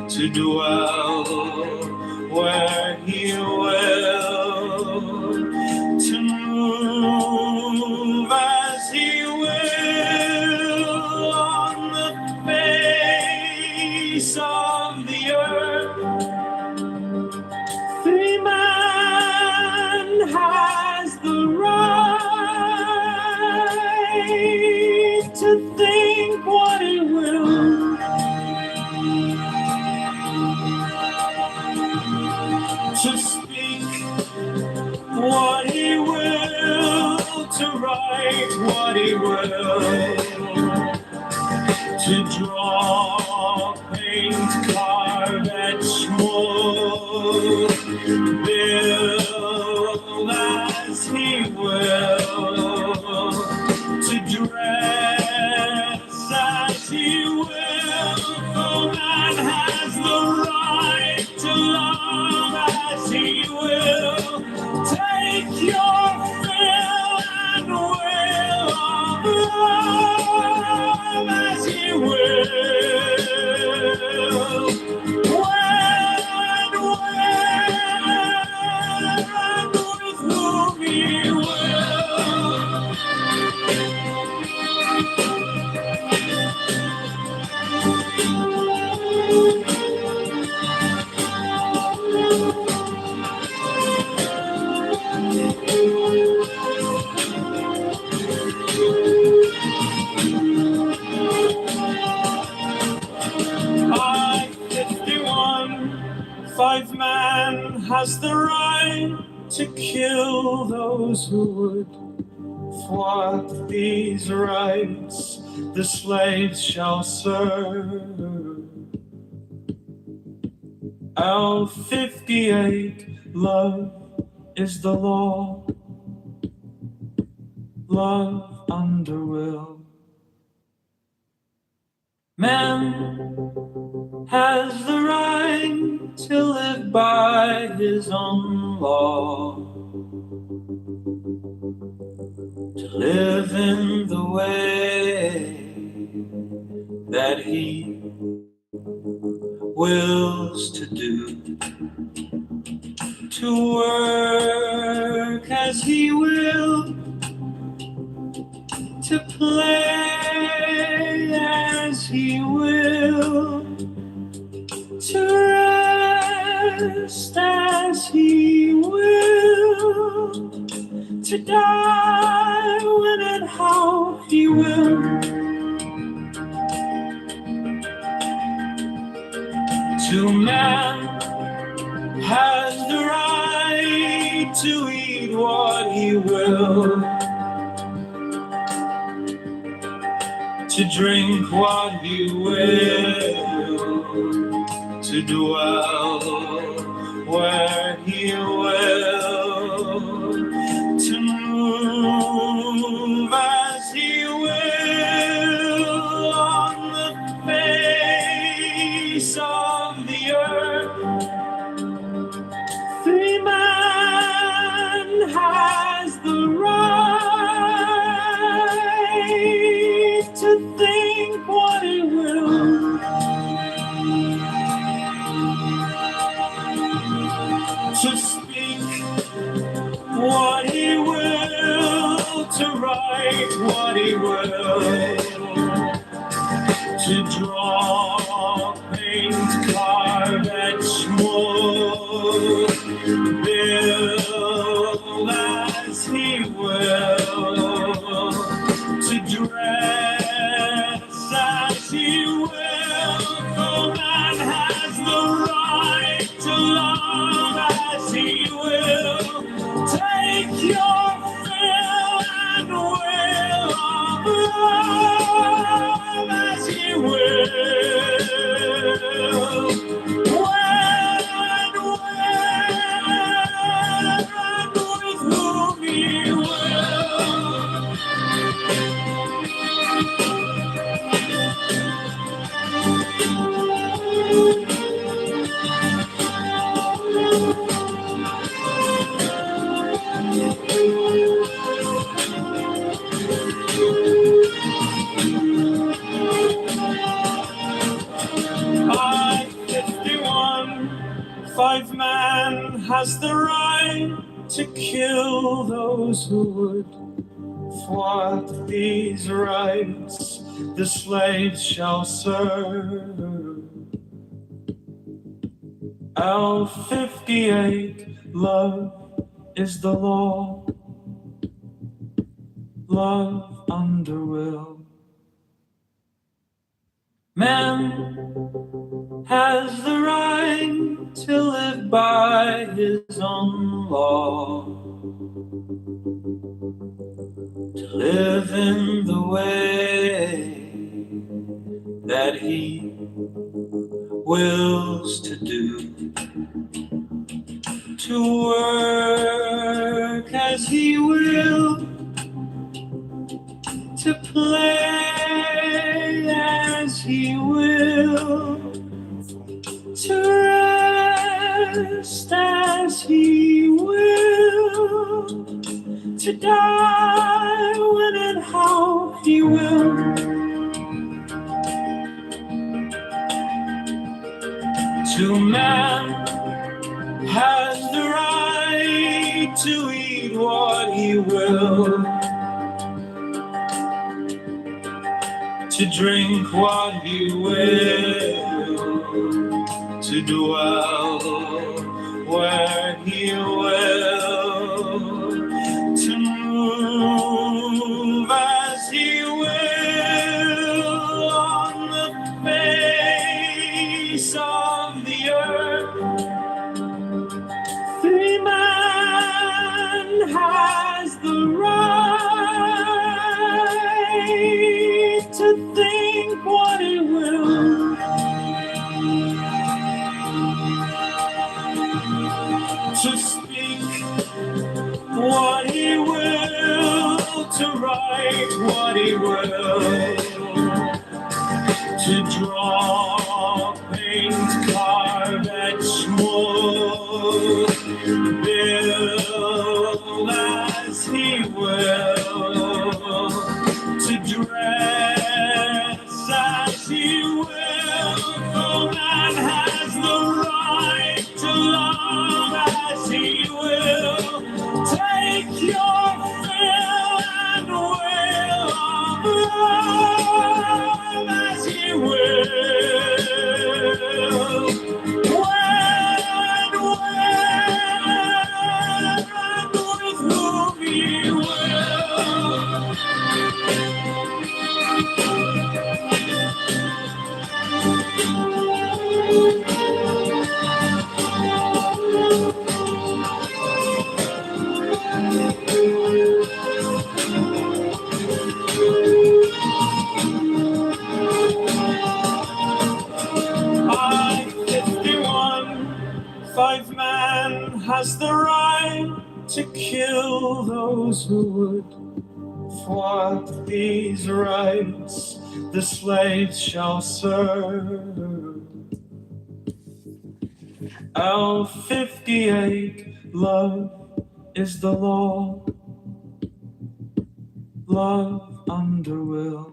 [SPEAKER 1] to dwell where he will, to move as he will on the face of the earth. Free man has the right to think what he will, to speak what he will, to write what he will, to draw, paint, carve, etch, mold, build as he will, to dress as he will. For man has the right to love as he will. Take your fill and will of love as he will. Well, 5 man has the right to kill those who would thwart these rights the slaves shall serve. L58, love is the law, love under will. Man has the right to live by his own law, to live in the way that he wills to do, to work as he will, to play as he will, to rest as he will, to die when and how he will, to man has the right to eat what he will, to drink what he will, to dwell where he will, to move as he will on the face of the earth. 3 man has the right to think what he will, to speak what he will, to write what he will, to draw, paint, carve, etch, mold, build as he will, to dress as he will. For man has the right to love as he will. Take your fill and will of love as he will. When and with whom he will. I-51, 5 man has the right to kill those who would thwart these rights the slaves shall serve. L58, love is the law, love under will. Man has the right to live by his own law, to live in the way that he wills to do, to work as he will, to play as he will, to rest as he will, to die when and how he will, to man has the right to eat what he will, to drink what he will, to dwell where he will, to move as he will on the face of the earth. to speak what he will, to write what he will, to draw, paint, carve, etch, mold, build as he will, to dress as he will. For man has the right to love as he will. Take your fill and will of love as he will. When with whom he will. By 51, 5 man has the right to kill those who would thwart these rights. The slaves shall serve. L58, love is the law. Love under will.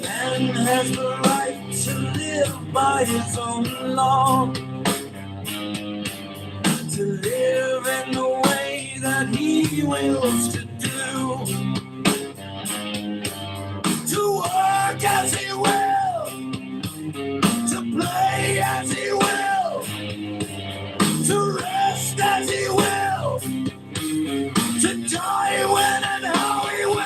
[SPEAKER 1] Man has the right to live by his own law, to live in the way that he wills to do, to work as he will, to play as he will, to rest as he will, to die when and how he will.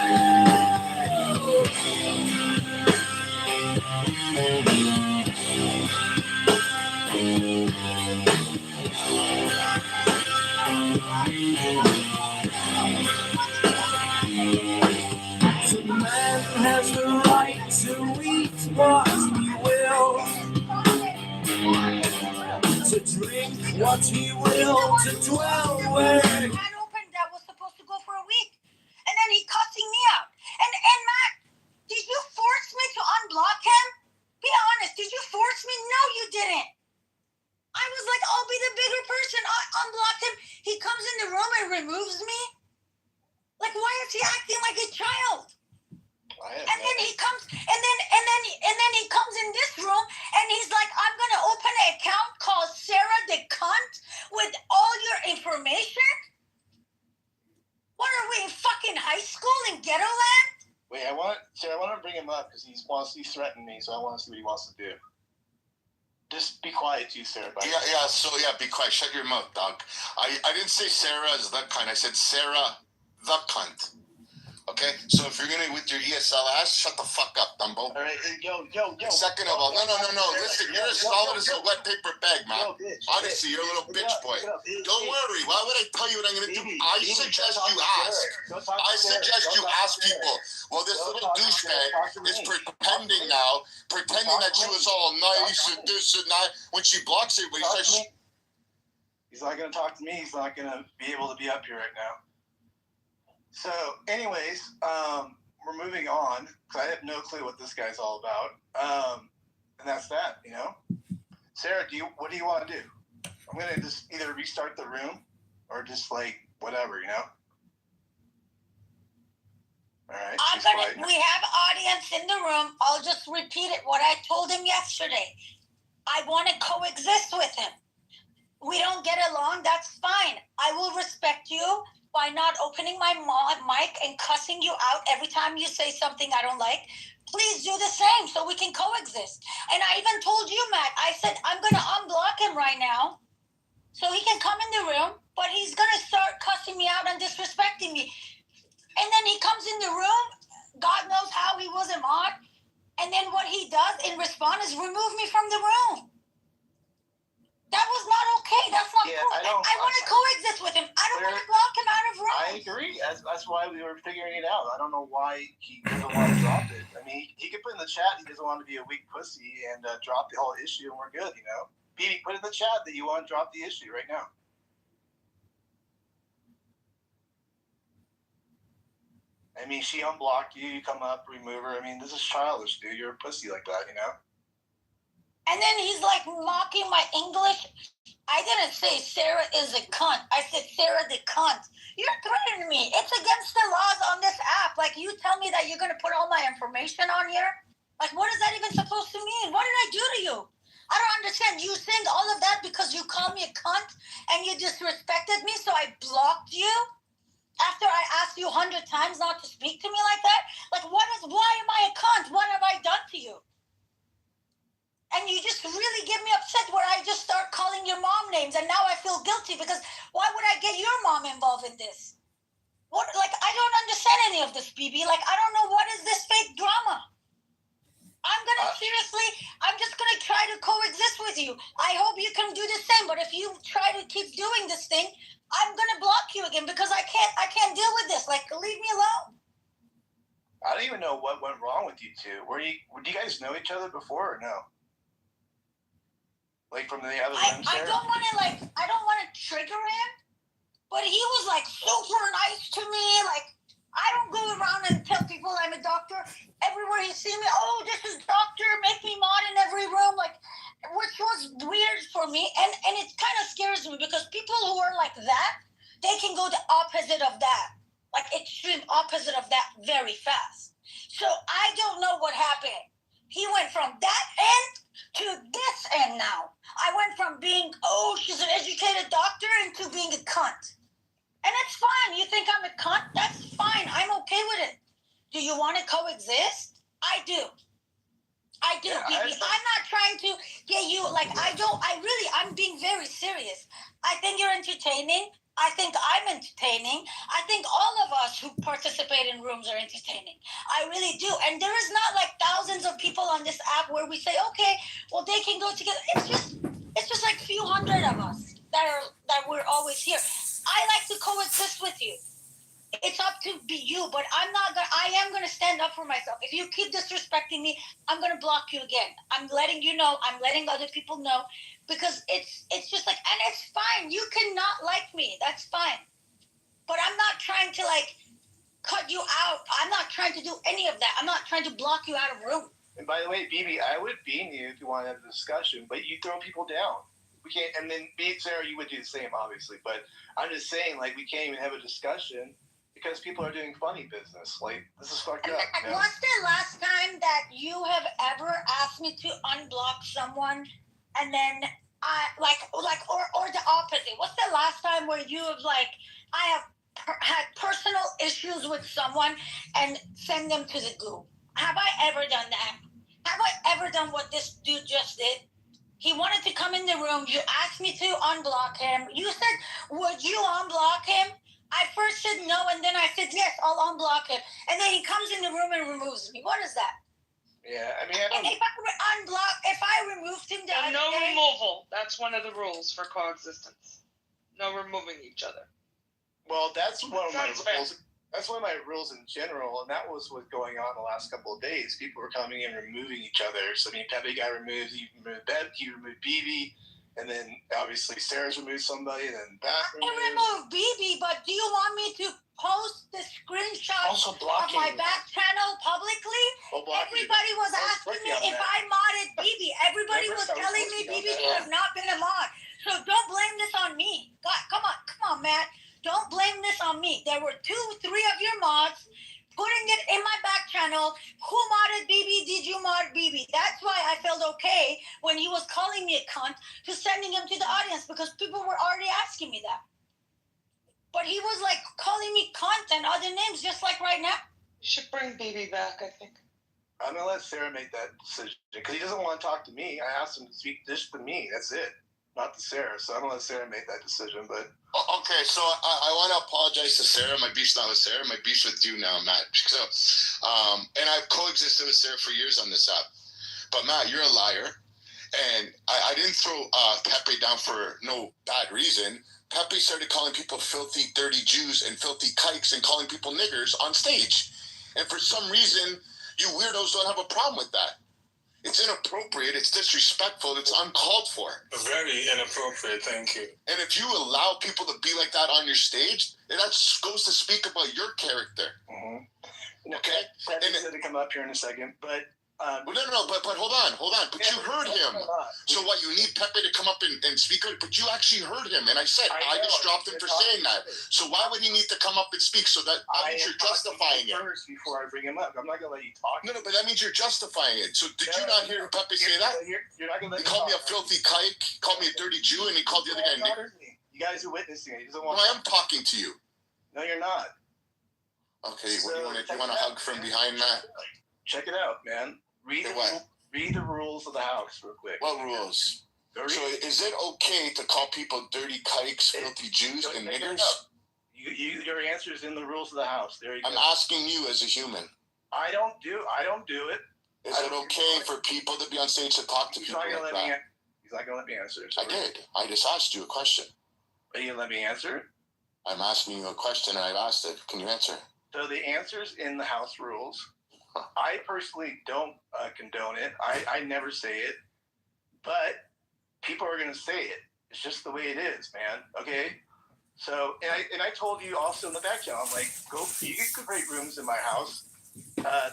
[SPEAKER 1] So man has the right to eat what he will, to drink what he will, to dwell where.
[SPEAKER 9] Had opened that was supposed to go for a week, and then he cussing me out. And Matt, did you force me to unblock him? Be honest, did you force me? No, you didn't. I was like, I'll be the bigger person. I unblocked him. He comes in the room and removes me. Like, why is he acting like a child? And then he comes, and then he comes in this room, and he's like, I'm gonna open an account called Sarah the Cunt with all your information. What are we in fucking high school in Ghetto Land?
[SPEAKER 6] Wait, I want to bring him up because he's threatening me, so I want to see what he wants to do. Just be quiet, too, Sarah.
[SPEAKER 11] Be quiet. Shut your mouth, dog. I didn't say Sarah is the cunt. I said Sarah the cunt. Okay? So if you're gonna with your ESL ass, shut the fuck up, Dumbo.
[SPEAKER 6] All right, yo.
[SPEAKER 11] Second of all, no. Listen, you're as solid as a wet paper bag, man. Honestly, you're a little bitch boy. Don't worry. Why would I tell you what I'm gonna do? I suggest you ask. I suggest you ask people. Well, this little douchebag is pretending that she was all nice and this and that. When she blocks everybody,
[SPEAKER 6] he's not gonna talk to me. He's not gonna be able to be up here right now. So, anyways, we're moving on because I have no clue what this guy's all about. And that's that, you know. Sarah, what do you want to do? I'm gonna just either restart the room or just like whatever, you know. All right.
[SPEAKER 9] We have audience in the room. I'll just repeat it. What I told him yesterday. I want to coexist with him. We don't get along. That's fine. I will respect you. by not opening my mic and cussing you out every time you say something I don't like. Please do the same so we can coexist. And I even told you, Matt, I said, I'm going to unblock him right now so he can come in the room, but he's going to start cussing me out and disrespecting me. And then he comes in the room, God knows how he was a mod, and then what he does in response is remove me from the room. That was not okay. That's not cool. I want to coexist with him. I don't want to block him out of room.
[SPEAKER 6] I agree. That's why we were figuring it out. I don't know why he doesn't want to drop it. I mean, he could put in the chat he doesn't want to be a weak pussy and drop the whole issue, and we're good, you know? BB, put in the chat that you want to drop the issue right now. I mean, she unblocked you. You come up, remove her. I mean, this is childish, dude. You're a pussy like that, you know?
[SPEAKER 9] And then he's like mocking my English. I didn't say Sarah is a cunt. I said Sarah the cunt. You're threatening me. It's against the laws on this app. Like, you tell me that you're going to put all my information on here? Like, what is that even supposed to mean? What did I do to you? I don't understand. You think all of that because you called me a cunt and you disrespected me, so I blocked you? After I asked you 100 times not to speak to me like that? Like, why am I a cunt? What have I done to you? And you just really get me upset where I just start calling your mom names, and now I feel guilty because why would I get your mom involved in this? What? Like, I don't understand any of this, BB. Like, I don't know what is this fake drama. I'm just gonna try to coexist with you. I hope you can do the same, but if you try to keep doing this thing, I'm gonna block you again because I can't deal with this. Like, leave me alone.
[SPEAKER 6] I don't even know what went wrong with you two. Do you guys know each other before or no? Like from the other rooms there?
[SPEAKER 9] I don't want to trigger him, but he was like super nice to me. Like, I don't go around and tell people I'm a doctor. Everywhere he see me, oh, this is doctor, make me mod in every room, like, which was weird for me. And it kind of scares me because people who are like that, they can go the opposite of that, like extreme opposite of that very fast. So I don't know what happened. He went from that end to this end now. I went from being, oh, she's an educated doctor, into being a cunt. And it's fine. You think I'm a cunt? That's fine. I'm okay with it. Do you want to coexist? I do. Yeah, BB. I'm not trying to get you, like, I'm being very serious. I think you're entertaining. I think I'm entertaining. I think all of us who participate in rooms are entertaining. I really do. And there is not like thousands of people on this app where we say, okay, well, they can go together. It's just like a few hundred of us that we're always here. I like to coexist with you. It's up to be you, but I am gonna stand up for myself. If you keep disrespecting me, I'm gonna block you again. I'm letting you know, I'm letting other people know, because it's just like, and it's fine. You cannot like me. That's fine. But I'm not trying to like cut you out. I'm not trying to do any of that. I'm not trying to block you out of room.
[SPEAKER 6] And by the way, BB, I would bean you if you want to have a discussion, but you throw people down. We can't, and then Sarah, you would do the same, obviously. But I'm just saying, like, we can't even have a discussion because people are doing funny business. Like, this is fucked up. You know?
[SPEAKER 9] What's the last time that you have ever asked me to unblock someone, and then or the opposite? What's the last time where you have like, I have had personal issues with someone and send them to the goo? Have I ever done that? Have I ever done what this dude just did? He wanted to come in the room. You asked me to unblock him. You said, would you unblock him? I first said no, and then I said, yes, I'll unblock him. And then he comes in the room and removes me. What is that?
[SPEAKER 6] Yeah, I mean, I don't...
[SPEAKER 9] And if I removed him...
[SPEAKER 12] No removal. That's one of the rules for coexistence. No removing each other.
[SPEAKER 6] Well, that's one of my rules. That's one of my rules in general, and that was what's going on the last couple of days. People were coming in removing each other. So, I mean, Pepe got removed, he removed Bev, he removed BB, and then obviously Sarah's removed somebody, and then that
[SPEAKER 9] removed. I removed BB, but do you want me to post the screenshot of my back channel publicly? Everybody was asking me if I modded BB. Everybody was telling me BB should have not been a mod. So don't blame this on me. God, come on, Matt. Don't blame this on me. There were 2, 3 of your mods putting it in my back channel. Who modded BB? Did you mod BB? That's why I felt okay when he was calling me a cunt to sending him to the audience, because people were already asking me that. But he was like calling me cunt and other names just like right now.
[SPEAKER 12] You should bring BB back, I think.
[SPEAKER 6] I'm gonna let Sarah make that decision because he doesn't want to talk to me. I asked him to speak just to me. That's it, not to Sarah. So I'm gonna let Sarah make that decision. But
[SPEAKER 11] okay, so I want to apologize to Sarah. My beef's not with Sarah. My beef's with you now, Matt. So, and I've coexisted with Sarah for years on this app. But Matt, you're a liar, and I didn't throw Pepe down for no bad reason. Pepe started calling people filthy, dirty Jews and filthy kikes and calling people niggers on stage, and for some reason, you weirdos don't have a problem with that. It's inappropriate, it's disrespectful, it's uncalled for.
[SPEAKER 4] Very inappropriate, thank you.
[SPEAKER 11] And if you allow people to be like that on your stage, that goes to speak about your character.
[SPEAKER 6] Mm-hmm.
[SPEAKER 11] Okay?
[SPEAKER 6] Pepe said to come up here in a second, but
[SPEAKER 11] but hold on. But you heard him. So what, you need Pepe to come up and speak? But you actually heard him. And I said, I just dropped him for saying that. So why would he need to come up and speak? So that means you're justifying it.
[SPEAKER 6] First, before I bring him up, I'm not going to let you talk.
[SPEAKER 11] No, but that means you're justifying it. So did you not hear Pepe say that?
[SPEAKER 6] You're not going to let
[SPEAKER 11] He called me a filthy kike, called me a dirty Jew, and he called the other guy nigger.
[SPEAKER 6] You guys are witnessing it. He doesn't want
[SPEAKER 11] I am talking to you.
[SPEAKER 6] No, you're not.
[SPEAKER 11] Okay, what do you want a hug from behind, Matt?
[SPEAKER 6] Check it out, man. Read the rules of the house real quick.
[SPEAKER 11] What rules? So is it okay to call people dirty kikes, filthy Jews, and niggers?
[SPEAKER 6] Your answer is in the rules of the house. There you go.
[SPEAKER 11] I'm asking you as a human.
[SPEAKER 6] I don't do it.
[SPEAKER 11] Is it okay for people to be on stage to talk to people like that?
[SPEAKER 6] He's not going to let me answer.
[SPEAKER 11] I did. I just asked you a question.
[SPEAKER 6] Are you going to let me answer?
[SPEAKER 11] I'm asking you a question and I've asked it. Can you answer?
[SPEAKER 6] So the answer's in the house rules. I personally don't condone it. I never say it. But people are going to say it. It's just the way it is, man. Okay? So, and I told you also in the back channel, I'm like, you can create rooms in my house.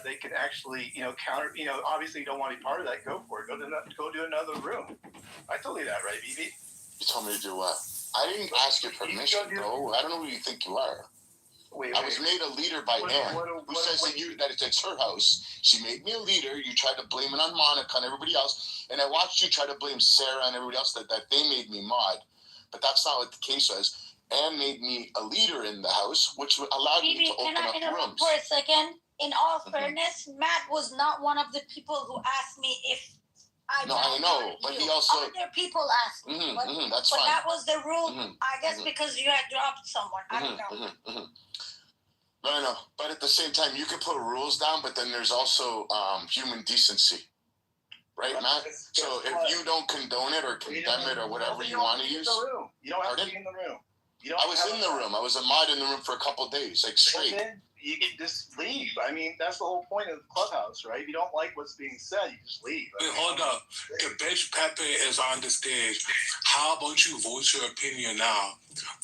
[SPEAKER 6] They can actually, counter, obviously you don't want to be part of that, go for it. Go do another room. I told you that, right, BB?
[SPEAKER 11] You told me to do what? I didn't ask your permission, bro. I don't know who you think you are. I was made a leader by Anne, who says that it's her house. She made me a leader. You tried to blame it on Monica and everybody else. And I watched you try to blame Sarah and everybody else that they made me mod. But that's not what the case was. Anne made me a leader in the house, which allowed me to open up rooms.
[SPEAKER 9] Can I interrupt for a second? In all fairness, Matt was not one of the people who asked me if I
[SPEAKER 11] know, but he also...
[SPEAKER 9] Other people asked me.
[SPEAKER 11] That's
[SPEAKER 9] but
[SPEAKER 11] fine.
[SPEAKER 9] that was the rule, I guess, because you had dropped someone. I don't know.
[SPEAKER 11] No. But at the same time, you can put rules down, but then there's also human decency. Right, Matt? So if you don't condone it or condemn it or whatever you want to use...
[SPEAKER 6] You don't have to be in the room.
[SPEAKER 11] I was in the room. I was a mod in the room for a couple of days, like straight.
[SPEAKER 6] You can just leave. I mean, that's the whole point of the clubhouse, right? If you don't like what's being said, you just leave.
[SPEAKER 4] Wait, hold up. The bitch Pepe is on the stage. How about you voice your opinion now?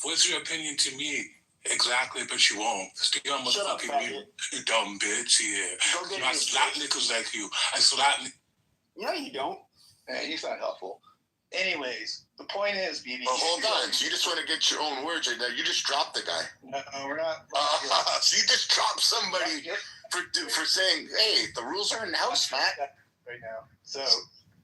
[SPEAKER 4] Voice your opinion to me. Exactly, but you won't. Stay on motherfucking mute. You dumb bitch, yeah. I slap niggas like you. I slap...
[SPEAKER 6] No, you don't. Hey, he's not helpful. Anyways, the point is, BB.
[SPEAKER 11] Well, hold on. So you just want to get your own words right now. You just dropped the guy.
[SPEAKER 6] No, we're not.
[SPEAKER 11] So you just dropped somebody for saying, hey, the rules are in the house, Matt.
[SPEAKER 6] Right now. So,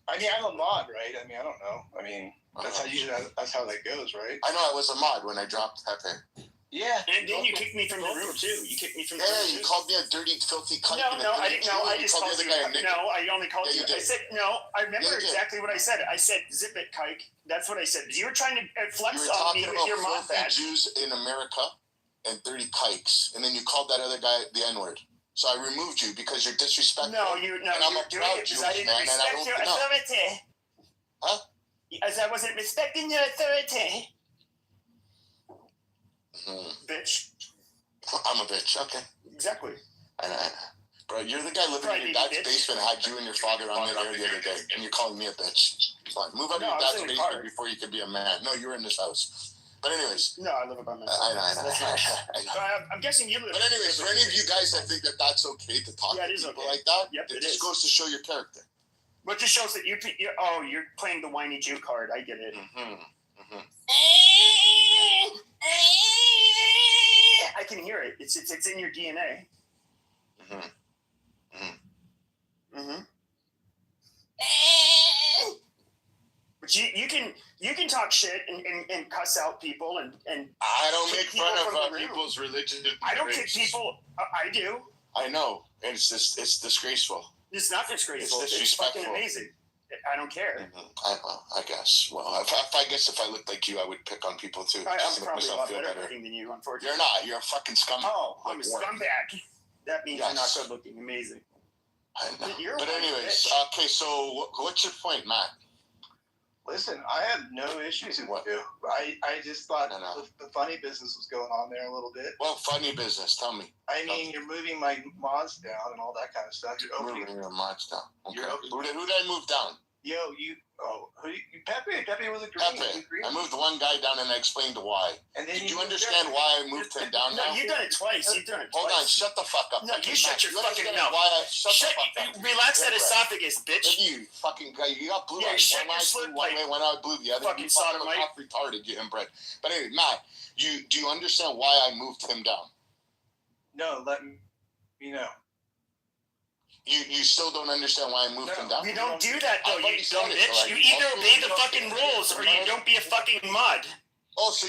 [SPEAKER 6] I mean, I'm a mod, right? I mean, I don't know. I mean, that's how that goes, right?
[SPEAKER 11] I know I was a mod when I dropped Pepe.
[SPEAKER 6] Yeah.
[SPEAKER 5] And then you kicked me from the room, too. You kicked me from the room,
[SPEAKER 11] you called me a dirty, filthy cunt.
[SPEAKER 5] No, I didn't. No, I just called you. No, I only called you. I said, no, I remember exactly what I said. I said, zip it, kike. That's what I said. You were trying to flex on me with your mod badge.
[SPEAKER 11] Jews in America and dirty kikes. And then you called that other guy the N-word. So I removed you because you're disrespectful.
[SPEAKER 5] No, you're doing it because I didn't respect your authority.
[SPEAKER 11] Huh?
[SPEAKER 5] As I wasn't respecting your authority. Bitch.
[SPEAKER 11] I'm a bitch. Okay.
[SPEAKER 5] Exactly.
[SPEAKER 11] Bro, you're the guy living in your dad's basement. Had you and your father on the air the other day, and you're calling me a bitch. Fine. Move out of your dad's basement before you can be a man. No, you're in this house. But anyways.
[SPEAKER 5] No, I live by myself.
[SPEAKER 11] I know.
[SPEAKER 5] I'm guessing you live.
[SPEAKER 11] But anyways, for any of you guys that think that that's okay to talk to people like that, it just goes to show your character.
[SPEAKER 5] What just shows that you're playing the whiny Jew card. I get it. I can hear it. It's in your DNA. But
[SPEAKER 13] you can talk shit and cuss out people and
[SPEAKER 11] I don't make
[SPEAKER 13] kick
[SPEAKER 11] fun
[SPEAKER 13] people
[SPEAKER 11] of
[SPEAKER 13] from the room.
[SPEAKER 11] people's religion.
[SPEAKER 13] I don't kick people. I do.
[SPEAKER 11] I know, and it's disgraceful.
[SPEAKER 13] It's not disgraceful.
[SPEAKER 11] It's
[SPEAKER 13] It's
[SPEAKER 11] disrespectful.
[SPEAKER 13] fucking amazing. I don't care.
[SPEAKER 11] I guess. Well, if I looked like you, I would pick on people too.
[SPEAKER 13] I'm
[SPEAKER 11] just to make
[SPEAKER 13] probably a
[SPEAKER 11] myself
[SPEAKER 13] lot
[SPEAKER 11] feel
[SPEAKER 13] better
[SPEAKER 11] better.
[SPEAKER 13] looking than you, unfortunately.
[SPEAKER 11] You're not. You're a fucking scumbag.
[SPEAKER 13] Oh, I'm a
[SPEAKER 11] Warren.
[SPEAKER 13] scumbag. That means you're not good looking. Amazing.
[SPEAKER 11] I know.
[SPEAKER 13] You're
[SPEAKER 11] But
[SPEAKER 13] a
[SPEAKER 11] anyways,
[SPEAKER 13] bitch.
[SPEAKER 11] okay. So what's your point, Matt?
[SPEAKER 6] Listen, I have no issues with you. I just thought the funny business was going on there a little bit.
[SPEAKER 11] Well, funny business. Tell me.
[SPEAKER 6] I mean, you're moving my mods down and all that kind of stuff. You're opening
[SPEAKER 11] your mods down. Okay.
[SPEAKER 6] You're
[SPEAKER 11] Who did I move down?
[SPEAKER 6] Pepe was a green.
[SPEAKER 11] I moved one guy down and I explained why.
[SPEAKER 6] And then
[SPEAKER 11] Did you understand why I moved him down now?
[SPEAKER 13] No, you've done it twice.
[SPEAKER 11] Hold on, shut the fuck up.
[SPEAKER 13] No, you shut your fucking
[SPEAKER 11] understand
[SPEAKER 13] mouth.
[SPEAKER 11] Shut the fuck up.
[SPEAKER 13] Relax that esophagus, bitch.
[SPEAKER 11] You fucking guy, you got blue
[SPEAKER 13] Yeah,
[SPEAKER 11] eyes.
[SPEAKER 13] shut
[SPEAKER 11] One
[SPEAKER 13] your
[SPEAKER 11] eye
[SPEAKER 13] slip
[SPEAKER 11] blue, one
[SPEAKER 13] pipe.
[SPEAKER 11] way, one eye blue. The other
[SPEAKER 13] Fucking
[SPEAKER 11] you
[SPEAKER 13] sodomite.
[SPEAKER 11] half retarded, you inbred. But anyway, Matt, do you understand why I moved him down?
[SPEAKER 6] No, let me know.
[SPEAKER 11] You still don't understand why I moved him down?
[SPEAKER 13] You don't do that though, you dumb bitch.
[SPEAKER 11] so
[SPEAKER 13] You either obey the fucking rules or you don't be a fucking mud.
[SPEAKER 11] Oh, so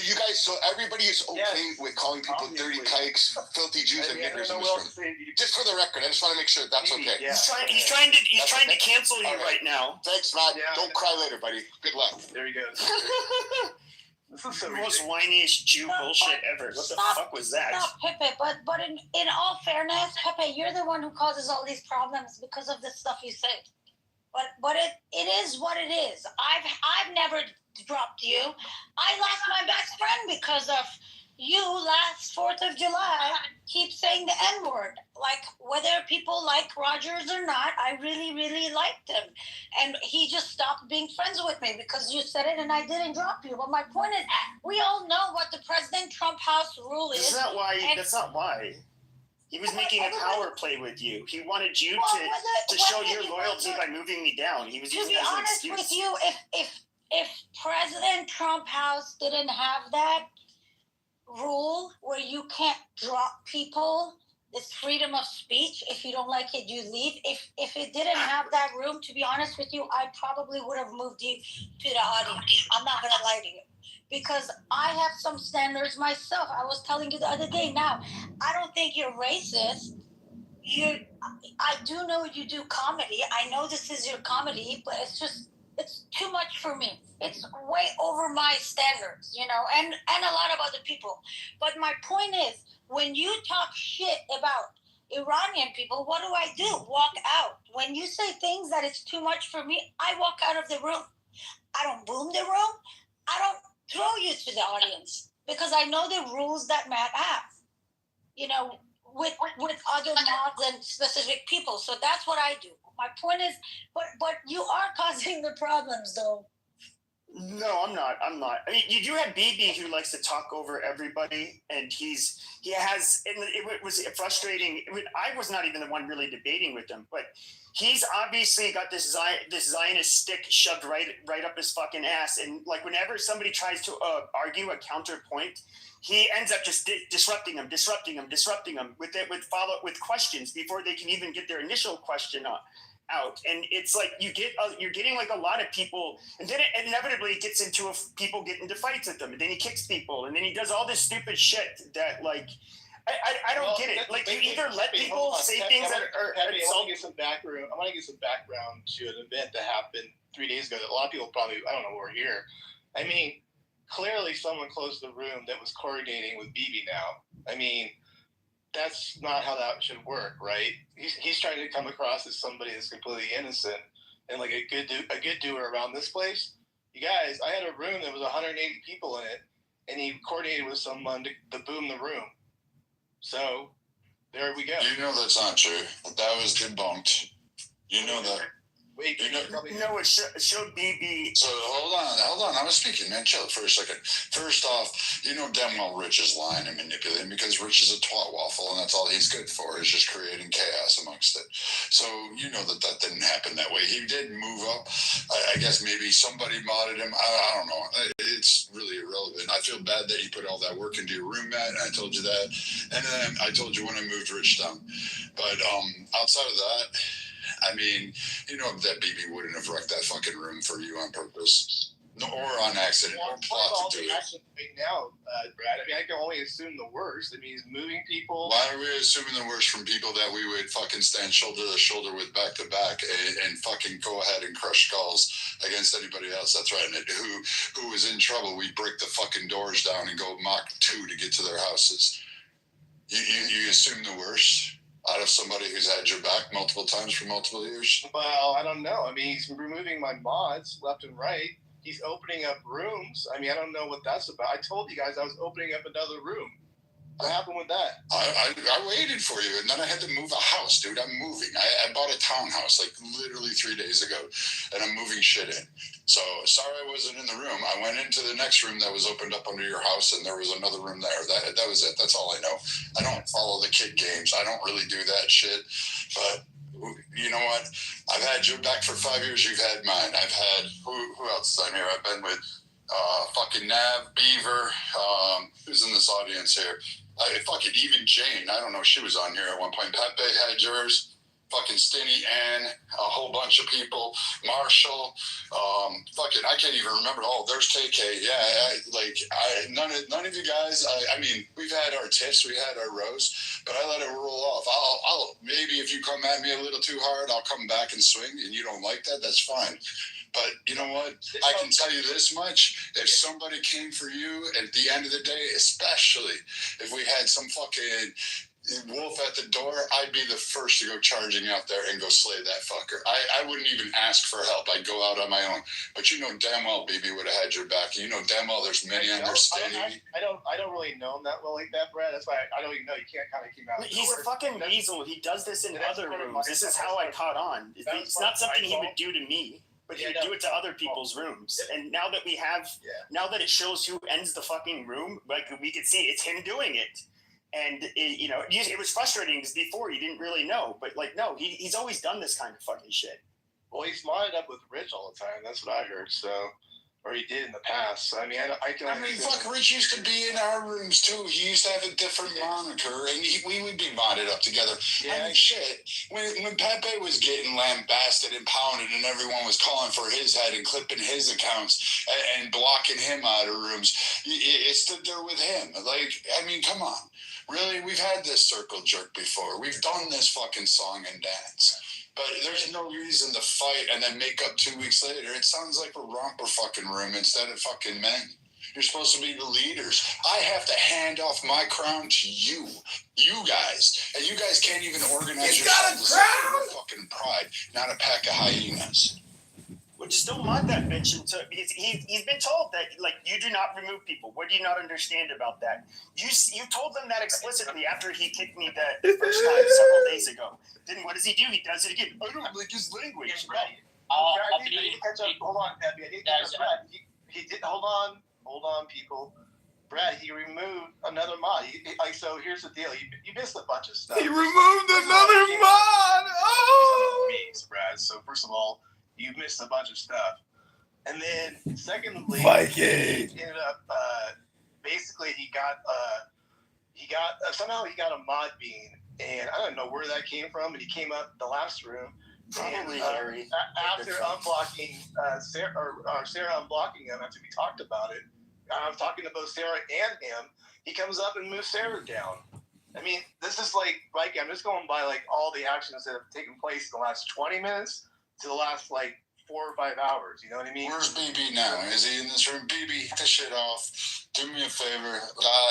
[SPEAKER 11] everybody is okay with calling people dirty kikes, filthy Jews, and niggers in this room. Just for the record, I just want to make sure that's okay.
[SPEAKER 6] Yeah.
[SPEAKER 13] He's trying to cancel you right now.
[SPEAKER 11] Thanks, Matt. Don't cry later, buddy. Good luck.
[SPEAKER 6] There he goes. This is
[SPEAKER 13] The most whiniest Jew bullshit ever. What the fuck was that?
[SPEAKER 9] Stop, Pepe. But in all fairness, Pepe, you're the one who causes all these problems because of the stuff you say. But it is what it is. I've never dropped you. I lost my best friend because of you last 4th of July. Keep saying the N-word. Like, whether people like Rogers or not, I really, really liked him. And he just stopped being friends with me because you said it and I didn't drop you. But my point is, we all know what the President Trump House rule is.
[SPEAKER 13] That's not why. He was making a power play with you. He wanted you to show your loyalty by moving me down. He was
[SPEAKER 9] to
[SPEAKER 13] using
[SPEAKER 9] be
[SPEAKER 13] it as an
[SPEAKER 9] honest
[SPEAKER 13] excuse.
[SPEAKER 9] with you, if President Trump House didn't have that rule where you can't drop people, this freedom of speech, if you don't like it, you leave. If it didn't have that room, to be honest with you, I probably would have moved you to the audience. I'm not gonna lie to you. Because I have some standards myself. I was telling you the other day. Now, I don't think you're racist. I do know you do comedy. I know this is your comedy, but it's too much for me. It's way over my standards, and a lot of other people. But my point is, when you talk shit about Iranian people, what do? Walk out. When you say things that it's too much for me, I walk out of the room. I don't boom the room. I don't throw you to the audience because I know the rules that Matt has, with other mods and specific people. So that's what I do. My point is, but you are causing the problems, though.
[SPEAKER 13] No, I'm not. I mean, you do have BB who likes to talk over everybody, and it was frustrating. I was not even the one really debating with him, but he's obviously got this Zionist stick shoved right up his fucking ass, and like whenever somebody tries to argue a counterpoint, he ends up just disrupting them with questions before they can even get their initial question out. And it's like you're getting like a lot of people, and then it inevitably gets into people get into fights with them, and then he kicks people, and then he does all this stupid shit that like I don't get it. Like, you either let people say things that are
[SPEAKER 6] I want to get some background to an event that happened 3 days ago that a lot of people probably, I don't know, were here. I mean, clearly someone closed the room that was coordinating with BB now. I mean, that's not how that should work, right? He's trying to come across as somebody that's completely innocent and like a good doer around this place. You guys, I had a room that was 180 people in it, and he coordinated with someone to boom the room. So there we go.
[SPEAKER 14] You know that's not true. That was debunked. You know that.
[SPEAKER 6] Wait,
[SPEAKER 13] no, it showed BB.
[SPEAKER 14] So hold on. I was speaking, man. Chill for a second. First off, you know damn well Rich is lying and manipulating because Rich is a twat waffle, and that's all he's good for is just creating chaos amongst it. So you know that didn't happen that way. He did move up. I guess maybe somebody modded him. I don't know. It's really irrelevant. I feel bad that you put all that work into your room, Matt, and I told you that. And then I told you when I moved Rich down. But outside of that, I mean, you know that BB wouldn't have wrecked that fucking room for you on purpose. No, or on accident, or plot to do it.
[SPEAKER 6] Right now, Brad. I mean, I can only assume the worst. I mean, he's moving people.
[SPEAKER 14] Why are we assuming the worst from people that we would fucking stand shoulder to shoulder with back to back and fucking go ahead and crush skulls against anybody else that threatened it? Who was in trouble? We break the fucking doors down and go Mach 2 to get to their houses. You assume the worst out of somebody who's had your back multiple times for multiple years?
[SPEAKER 6] Well, I don't know. I mean, he's removing my mods left and right. He's opening up rooms. I mean, I don't know what that's about. I told you guys I was opening up another room. What happened with that?
[SPEAKER 14] I waited for you, and then I had to move a house, dude. I'm moving. I bought a townhouse like literally 3 days ago, and I'm moving shit in. So sorry I wasn't in the room. I went into the next room that was opened up under your house, and there was another room there. That was it. That's all I know. I don't follow the kid games. I don't really do that shit. But you know what? I've had your back for 5 years. You've had mine. I've had who else is on here? I've been with fucking Nav, Beaver. Who's in this audience here? Fucking even Jane. I don't know. She was on here at one point. Pepe had yours. Fucking Stinny Ann. A whole bunch of people. Marshall. Fucking I can't even remember. Oh, there's KK. Yeah. None of you guys. I mean, we've had our tiffs. We had our rows, but I let it roll off. I'll maybe if you come at me a little too hard, I'll come back and swing. And you don't like that, that's fine. But you know what? I can tell you this much. If somebody came for you at the end of the day, especially if we had some fucking wolf at the door, I'd be the first to go charging out there and go slay that fucker. I wouldn't even ask for help. I'd go out on my own. But you know damn well BB would have had your back. You know damn well there's many understanding.
[SPEAKER 6] I don't really know him that well like that, Brad. That's why I don't even know. You can't kind of keep out.
[SPEAKER 13] He's a fucking weasel. He does this in other rooms. This is how I caught on. It's not something he would do to me. But he would do it to other people's rooms. And now that now that it shows who ends the fucking room, like we could see it's him doing it. And it was frustrating because before you didn't really know, but no, he's always done this kind of fucking shit.
[SPEAKER 6] Well, he's modded up with Rich all the time. That's what I heard. So, or he did in the past. So, I mean,
[SPEAKER 14] fuck, Rich used to be in our rooms too. He used to have a different moniker, and we would be modded up together. Yeah. I mean, shit. When Pepe was getting lambasted and pounded, and everyone was calling for his head and clipping his accounts and blocking him out of rooms, it stood there with him. Like, I mean, come on. Really, we've had this circle jerk before. We've done this fucking song and dance. But there's no reason to fight and then make up 2 weeks later. It sounds like a romper fucking room instead of fucking men. You're supposed to be the leaders. I have to hand off my crown to you guys. And you guys can't even organize yourselves. You got a crown? Fucking pride, not a pack of hyenas.
[SPEAKER 13] Well, just don't mod that bitch because he's been told that you do not remove people. What do you not understand about that? You told them that explicitly after he kicked me the first time several days ago. Then what does he do? He does it again. I don't like his language.
[SPEAKER 6] I need to catch up. Hold on, Peppy. I need to catch up. Brad. He did. Hold on, people. Brad, he removed another mod. So here's the deal. You missed a bunch of stuff.
[SPEAKER 3] He removed another mod. Oh,
[SPEAKER 6] Brad. So first of all, you missed a bunch of stuff. And then, secondly,
[SPEAKER 3] Viking.
[SPEAKER 6] He ended up, basically, somehow he got a mod bean, and I don't know where that came from, but he came up the last room.
[SPEAKER 13] Probably
[SPEAKER 6] and, after unblocking Sarah unblocking him, after we talked about it, I was talking to both Sarah and him, he comes up and moves Sarah down. I mean, this is I'm just going by all the actions that have taken place in the last 20 minutes to the last 4 or 5 hours. You know what I mean?
[SPEAKER 14] Where's BB now? Is he in this room? BB, get the shit off. Do me a favor.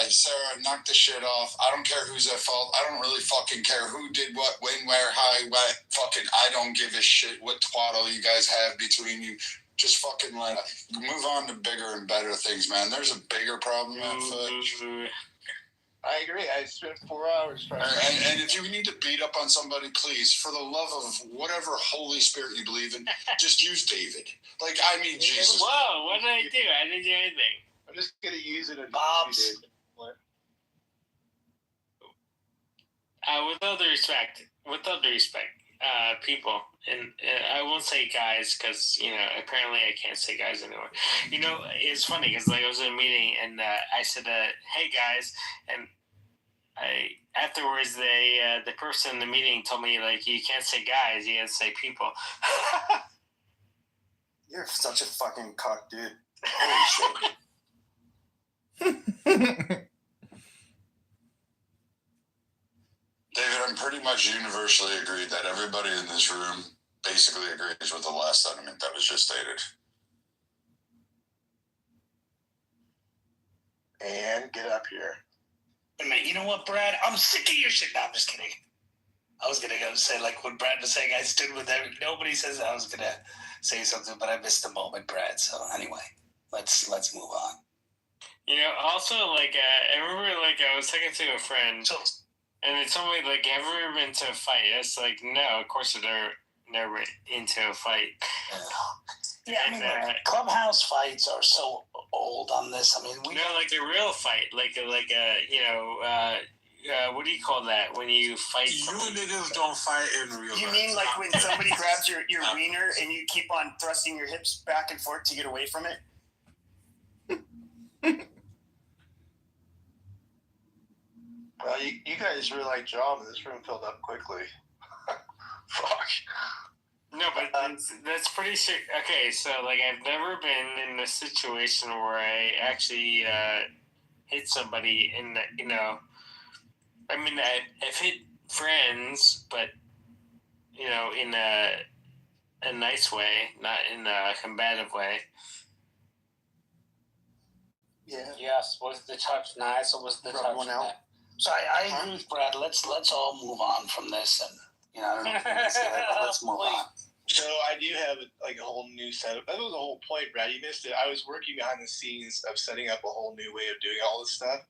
[SPEAKER 14] Sarah, knock the shit off. I don't care who's at fault. I don't really fucking care who did what, when, where, how, what. Fucking, I don't give a shit what twaddle you guys have between you. Just fucking move on to bigger and better things, man. There's a bigger problem at foot.
[SPEAKER 6] I agree. I spent 4 hours trying
[SPEAKER 14] and if you need to beat up on somebody, please, for the love of whatever Holy Spirit you believe in, just use David. Jesus.
[SPEAKER 15] Whoa, what did I do? I didn't do anything.
[SPEAKER 6] I'm just going to use it.
[SPEAKER 15] Bob's. What? With all due respect, people, and I won't say guys because, apparently I can't say guys anymore. It's funny because I was in a meeting and I said, hey guys, and afterwards the person in the meeting told me you can't say guys, you have to say people.
[SPEAKER 13] You're such a fucking cock, dude. Holy shit.
[SPEAKER 14] David, I'm pretty much universally agreed that everybody in this room basically agrees with the last sentiment that was just stated.
[SPEAKER 6] And get up here.
[SPEAKER 2] Wait a minute, you know what, Brad? I'm sick of your shit. No, I'm just kidding. I was gonna go say, like when Brad was saying I stood with every, nobody says I was gonna say something, but I missed the moment, Brad. So anyway, let's move on.
[SPEAKER 15] You know, also, like, I remember, like, I was talking to a friend, and then somebody, like, have you ever been to a fight? It's like, no, of course they're never into a fight.
[SPEAKER 2] Yeah, I mean, look, clubhouse fights are so old on this. I mean, we
[SPEAKER 15] like a real fight, like a you know, what do you call that when you fight?
[SPEAKER 4] You niggas don't fight in real life.
[SPEAKER 13] You mean like when somebody grabs your wiener and you keep on thrusting your hips back and forth to get away from it?
[SPEAKER 6] Well, you guys really like drama. This room filled up quickly. Fuck.
[SPEAKER 15] No, but that's pretty sick. Okay, so like I've never been in a situation where I actually hit somebody in the, you know, I mean I've hit friends, but you know, in a nice way, not in a combative way.
[SPEAKER 13] Yeah.
[SPEAKER 2] Yes. Was the touch nice or was the touch bad? So I agree with Brad. Let's all move on from this, and you know, I don't know if we can say it, but let's move on.
[SPEAKER 6] So I do have like a whole new setup. That was the whole point, Brad. You missed it. I was working behind the scenes of setting up a whole new way of doing all this stuff,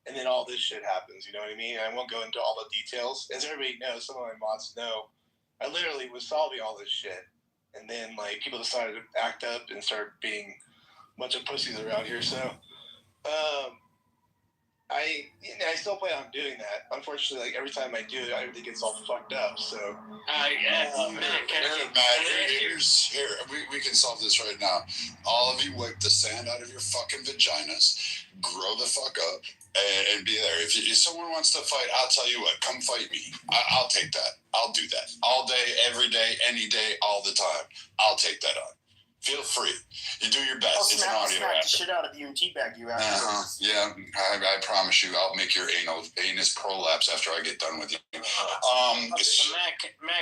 [SPEAKER 6] and then all this shit happens. You know what I mean? I won't go into all the details. As everybody knows, some of my mods know, I literally was solving all this shit, and then like people decided to act up and start being a bunch of pussies around here. So, I still plan on doing that. Unfortunately, like every time I do it, everything gets all fucked up. So,
[SPEAKER 14] Here, we can solve this right now. All of you wipe the sand out of your fucking vaginas, grow the fuck up, and be there. If someone wants to fight, I'll tell you what, come fight me. I'll take that. I'll do that. All day, every day, any day, all the time. I'll take that on. Feel free. You do your best. It's an audio
[SPEAKER 13] smack
[SPEAKER 14] app.
[SPEAKER 13] the shit out of you and teabag you afterwards.
[SPEAKER 14] Yeah, I promise you, I'll make your anus prolapse after I get done with you.
[SPEAKER 15] Matt,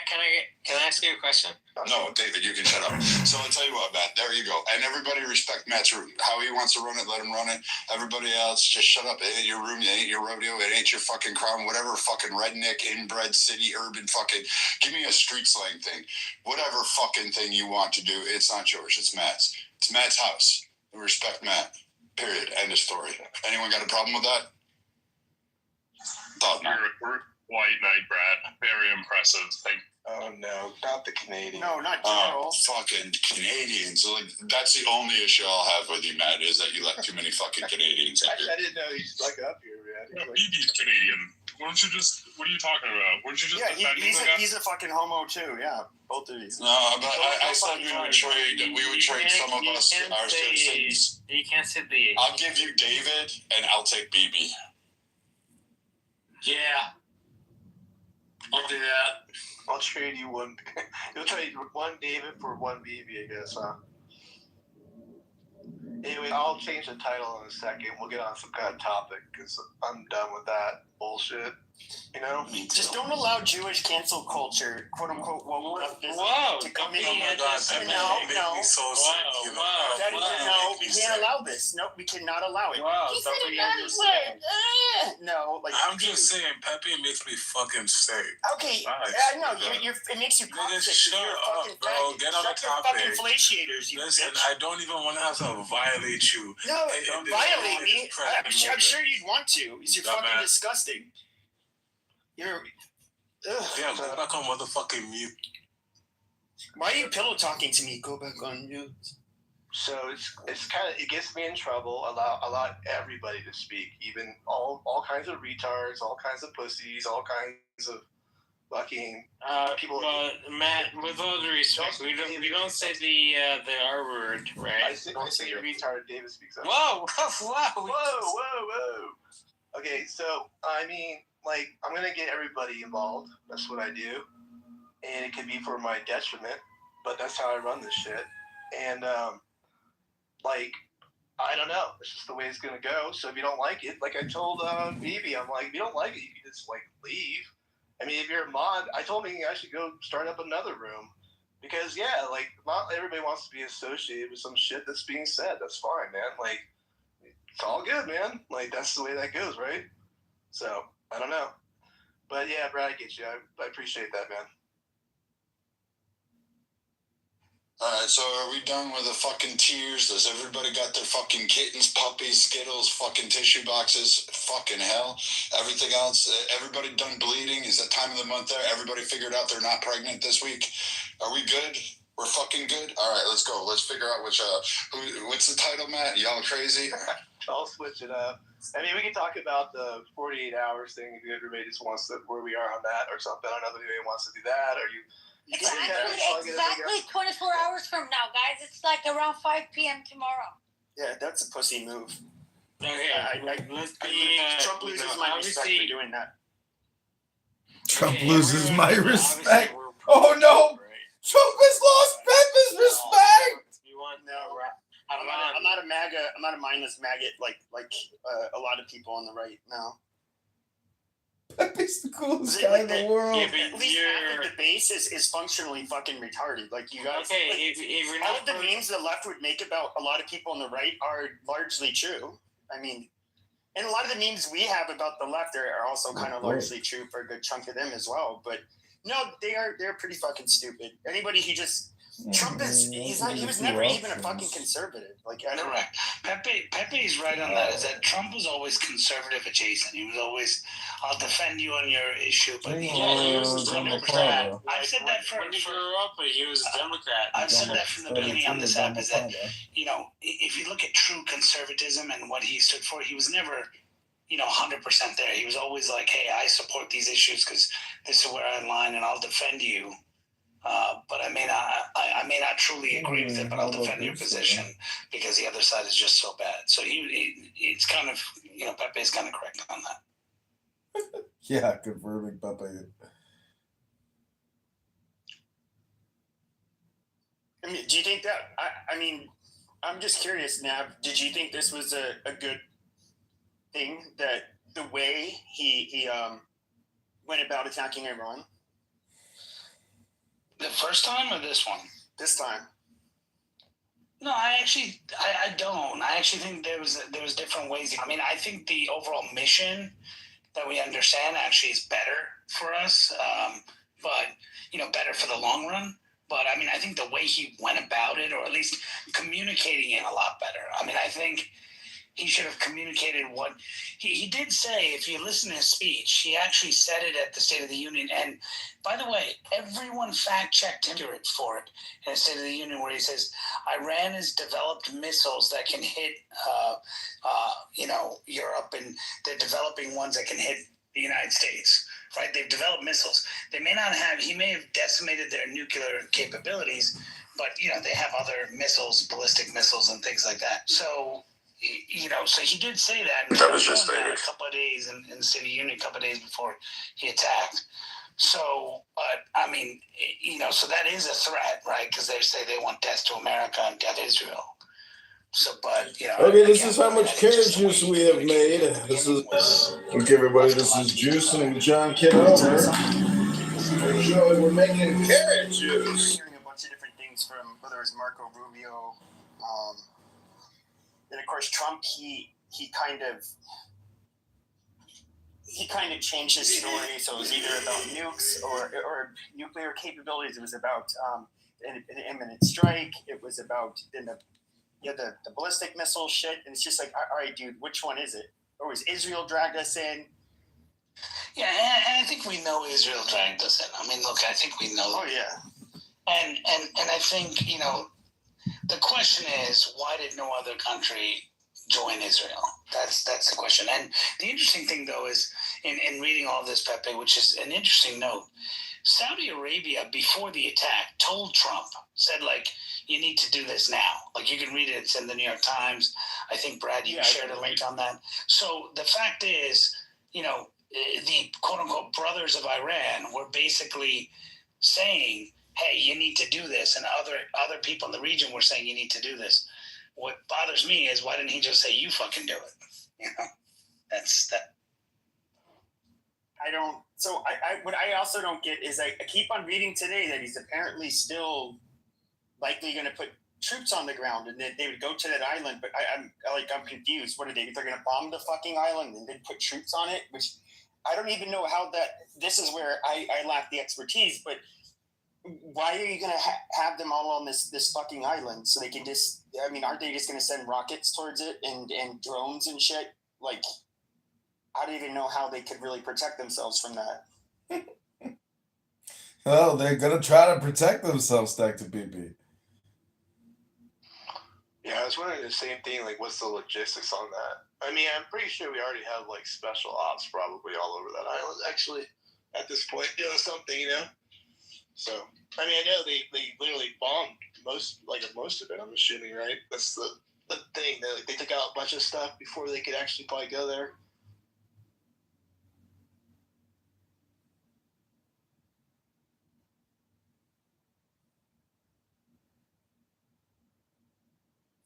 [SPEAKER 15] can I ask you a question?
[SPEAKER 14] No, David, you can shut up. So I'll tell you what, Matt, there you go. And everybody respect Matt's room. How he wants to run it, let him run it. Everybody else, just shut up. It ain't your room, it ain't your rodeo, it ain't your fucking crown, whatever fucking redneck, inbred, city, urban fucking, give me a street slang thing. Whatever fucking thing you want to do, it's not yours, it's Matt's. It's Matt's house. We respect Matt. Period. End of story. Anyone got a problem with that?
[SPEAKER 16] You're a white knight, Brad. Very impressive. Thank you.
[SPEAKER 6] Oh no, not the Canadian.
[SPEAKER 13] No, not general.
[SPEAKER 14] Fucking Canadians. Like, that's the only issue I'll have with you, Matt, is that you let too many fucking Canadians in
[SPEAKER 6] Actually,
[SPEAKER 14] here.
[SPEAKER 6] I didn't know he's like up here, man.
[SPEAKER 16] Yeah, BB's Canadian. What are you talking about? Weren't you just defending the guy?
[SPEAKER 13] He's a fucking homo too, yeah. Both of these.
[SPEAKER 14] No, but I said we would trade some of us our citizens.
[SPEAKER 15] You can't say the.
[SPEAKER 14] I'll give you David, and I'll take BB.
[SPEAKER 2] Yeah. I'll do that.
[SPEAKER 6] I'll trade you one. You'll trade one David for one BB, I guess, huh? Anyway, I'll change the title in a second. We'll get on some kind of topic because I'm done with that bullshit. You know?
[SPEAKER 13] Just don't allow Jewish cancel culture, quote unquote, to come in. No. No, we can't allow this. No, we cannot allow it.
[SPEAKER 4] Wow,
[SPEAKER 13] He said it no, like
[SPEAKER 4] I'm just saying, Pepe makes me fucking sick.
[SPEAKER 13] Okay,
[SPEAKER 4] Nice.
[SPEAKER 13] I know it makes you
[SPEAKER 4] Nigga,
[SPEAKER 13] sick.
[SPEAKER 4] shut
[SPEAKER 13] You're a
[SPEAKER 4] up,
[SPEAKER 13] fucking
[SPEAKER 4] bro.
[SPEAKER 13] faggot.
[SPEAKER 4] Get on the
[SPEAKER 13] Shut your
[SPEAKER 4] topic.
[SPEAKER 13] fucking flatiators, you
[SPEAKER 4] Listen,
[SPEAKER 13] bitch.
[SPEAKER 4] I don't even want to have to violate you.
[SPEAKER 13] No,
[SPEAKER 4] in this
[SPEAKER 13] violate me.
[SPEAKER 4] present
[SPEAKER 13] I'm sure
[SPEAKER 4] moment.
[SPEAKER 13] you'd want to. Because you're fucking disgusting. You're. Ugh.
[SPEAKER 4] Yeah, go back on motherfucking mute.
[SPEAKER 13] Why are you pillow talking to me? Go back on mute.
[SPEAKER 6] So it's kind of, it gets me in trouble. Allow everybody to speak, even all kinds of retards, all kinds of pussies, all kinds of fucking people.
[SPEAKER 15] Well, Matt, with all due respect, we don't say the R word, right?
[SPEAKER 6] I say retard. David speaks up.
[SPEAKER 15] Whoa!
[SPEAKER 6] Okay, so I mean, like, I'm gonna get everybody involved. That's what I do, and it could be for my detriment, but that's how I run this shit. And like, I don't know. It's just the way it's gonna go. So if you don't like it, like I told BB, I'm like, if you don't like it, you can just like leave. I mean, if you're a mod, I told him I should go start up another room because yeah, like not everybody wants to be associated with some shit that's being said. That's fine, man. Like it's all good, man. Like that's the way that goes, right? So I don't know, but yeah, Brad, I get you. I appreciate that, man.
[SPEAKER 14] Alright, so are we done with the fucking tears? Does everybody got their fucking kittens, puppies, Skittles, fucking tissue boxes? Fucking hell. Everything else? Everybody done bleeding? Is that time of the month there? Everybody figured out they're not pregnant this week? Are we good? We're fucking good? Alright, let's go. Let's figure out what's the title, Matt? Y'all crazy?
[SPEAKER 6] I'll switch it up. I mean, we can talk about the 48 hours thing if everybody just wants to, where we are on that or something. I don't know if anybody wants to do that or you.
[SPEAKER 9] Exactly 24 hours from now, guys. It's like around 5 p.m. tomorrow.
[SPEAKER 13] Yeah, that's a pussy move.
[SPEAKER 15] Okay,
[SPEAKER 13] Trump loses my respect for doing that.
[SPEAKER 3] Trump loses my respect. Oh no! Trump has lost Peppa's respect.
[SPEAKER 15] You want
[SPEAKER 13] no? I'm not a MAGA. I'm not a mindless maggot like a lot of people on the right now.
[SPEAKER 3] Peppa's the coolest guy in the world.
[SPEAKER 15] Yeah,
[SPEAKER 13] at least half of the base is functionally fucking retarded. Like you guys.
[SPEAKER 15] Okay, if you're
[SPEAKER 13] all of the memes the left would make about a lot of people on the right are largely true. I mean, and a lot of the memes we have about the left are also kind of largely true for a good chunk of them as well. But no, they're pretty fucking stupid. Anybody who just Trump he was never even a fucking conservative. Like
[SPEAKER 17] correct. Pepe's right on that. Is that Trump was always conservative adjacent. He was always, I'll defend you on your issue, but he was a Democrat. I've said that
[SPEAKER 15] when he grew up, he was a Democrat.
[SPEAKER 17] I've said that from the beginning on this app. Is that if you look at true conservatism and what he stood for, he was never 100% there. He was always like, hey, I support these issues because this is where I align and I'll defend you. But I may not truly agree with it, but I'll defend your position because the other side is just so bad. So it's kind of, Pepe's kind of correct on that.
[SPEAKER 3] Yeah, confirming Pepe.
[SPEAKER 13] I mean, do you think that? I mean, I'm just curious, Nav. Did you think this was a good thing that the way he went about attacking Iran?
[SPEAKER 17] The first time or this one?
[SPEAKER 13] This time.
[SPEAKER 17] No, I don't. I actually think there was different ways. I mean, I think the overall mission that we understand actually is better for us, but better for the long run. But I mean, I think the way he went about it, or at least communicating it, a lot better. I mean, I think he should have communicated what he did say. If you listen to his speech, he actually said it at the State of the Union. And by the way, everyone fact-checked him for it in the State of the Union, where he says Iran has developed missiles that can hit, Europe, and they're developing ones that can hit the United States. Right? They've developed missiles. They may not have. He may have decimated their nuclear capabilities, but they have other missiles, ballistic missiles, and things like that. So. So he did say that.
[SPEAKER 14] That was just
[SPEAKER 17] a couple of days in the State of the Union, a couple of days before he attacked. So, but I mean, so that is a threat, right? Because they say they want death to America and death to Israel. So, but
[SPEAKER 3] okay, this is how much carrot juice we have made. This is okay, everybody. This is juicing John Kitover. We're making carrot juice.
[SPEAKER 13] Hearing a bunch of different things from whether it's Marco Rubio. And of course, Trump, he kind of changed his story. So it was either about nukes or nuclear capabilities. It was about an imminent strike. It was about the ballistic missile shit. And it's just like, all right, dude, which one is it? Or was Israel dragged us in?
[SPEAKER 17] Yeah, and I think we know Israel dragged us in. I mean, look, I think we know.
[SPEAKER 13] Oh yeah.
[SPEAKER 17] And I think the question is, why did no other country join Israel? That's the question. And the interesting thing, though, is in reading all this, Pepe, which is an interesting note, Saudi Arabia, before the attack, told Trump, said, like, you need to do this now. Like, you can read it. It's in the New York Times. I think, Brad, you shared a link on that. So the fact is, the quote-unquote brothers of Iran were basically saying, hey, you need to do this. And other people in the region were saying you need to do this. what bothers me is why didn't he just say, you fucking do it? You know, that's that.
[SPEAKER 13] I don't. So what I also don't get is I keep on reading today that he's apparently still likely going to put troops on the ground, and that they would go to that island. But I'm confused. What are they? They're going to bomb the fucking island and then put troops on it? Which I don't even know how that. This is where I lack the expertise. But why are you going to have them all on this fucking island so they can just? I mean, aren't they just going to send rockets towards it and drones and shit? Like, I don't even know how they could really protect themselves from that.
[SPEAKER 1] Well, they're gonna try to protect themselves, Dr. BB.
[SPEAKER 6] Yeah, I was wondering the same thing. Like, what's the logistics on that? I mean, I'm pretty sure we already have like special ops probably all over that island. Actually, at this point, something, So, I mean, I know they literally bombed most of it. I'm assuming, right? That's the thing. They took out a bunch of stuff before they could actually probably go there.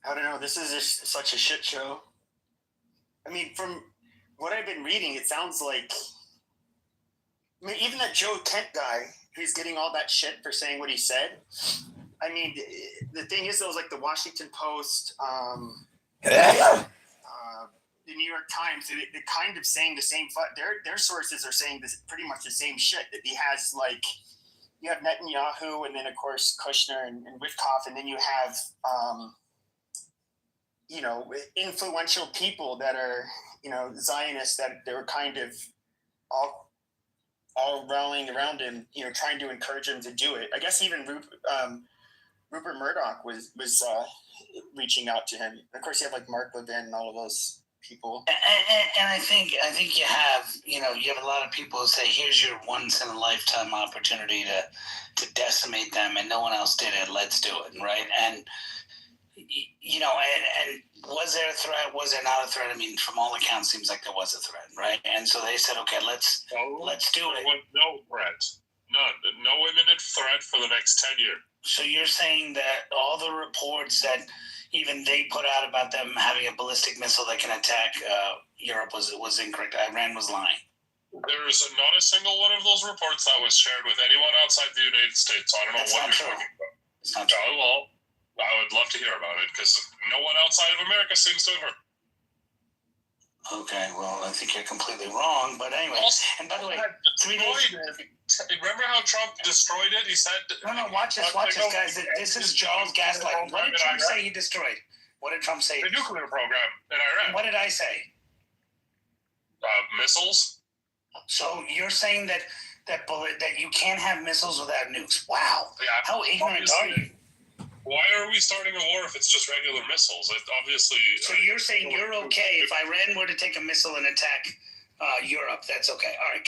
[SPEAKER 13] I don't know. This is just such a shit show. I mean, from what I've been reading, it sounds like. I mean, even that Joe Kent guy who's getting all that shit for saying what he said. I mean, the thing is, though, like the Washington Post, the New York Times, they're kind of saying the same. Their sources are saying this pretty much the same shit. That he has like, you have Netanyahu, and then of course Kushner and Witkoff, and then you have. Influential people that are, Zionists that they were kind of all rallying around him, trying to encourage him to do it. I guess even Rupert Murdoch was reaching out to him. Of course, you have like Mark Levin and all of those people.
[SPEAKER 17] And I think you have, you have a lot of people who say, here's your once in a lifetime opportunity to decimate them, and no one else did it. Let's do it, right? And and was there a threat? Was there not a threat? I mean, from all accounts, seems like there was a threat, right? And so they said, okay, let's do it.
[SPEAKER 16] There was no threat. None. No imminent threat for the next 10 years.
[SPEAKER 17] So you're saying that all the reports that even they put out about them having a ballistic missile that can attack Europe was incorrect. Iran was lying.
[SPEAKER 16] There is not a single one of those reports that was shared with anyone outside the United States. So I don't know what you're talking about.
[SPEAKER 17] It's not true.
[SPEAKER 16] Well, I would love to hear about it because no one outside of America seems to have heard.
[SPEAKER 17] Okay, well, I think you're completely wrong, but anyway. And by the way, 3 days.
[SPEAKER 16] Remember how Trump destroyed it? He said.
[SPEAKER 17] No, watch this, guys. This is Charles gaslighting. What did Trump say he destroyed? What did Trump say?
[SPEAKER 16] The nuclear program in Iran.
[SPEAKER 17] What did I say?
[SPEAKER 16] Missiles.
[SPEAKER 17] So you're saying that you can't have missiles without nukes? Wow.
[SPEAKER 16] Yeah.
[SPEAKER 17] How ignorant are you?
[SPEAKER 16] Why are we starting a war if it's just regular missiles? It obviously.
[SPEAKER 17] So you're saying you're okay if Iran were to take a missile and attack Europe? That's okay. All right.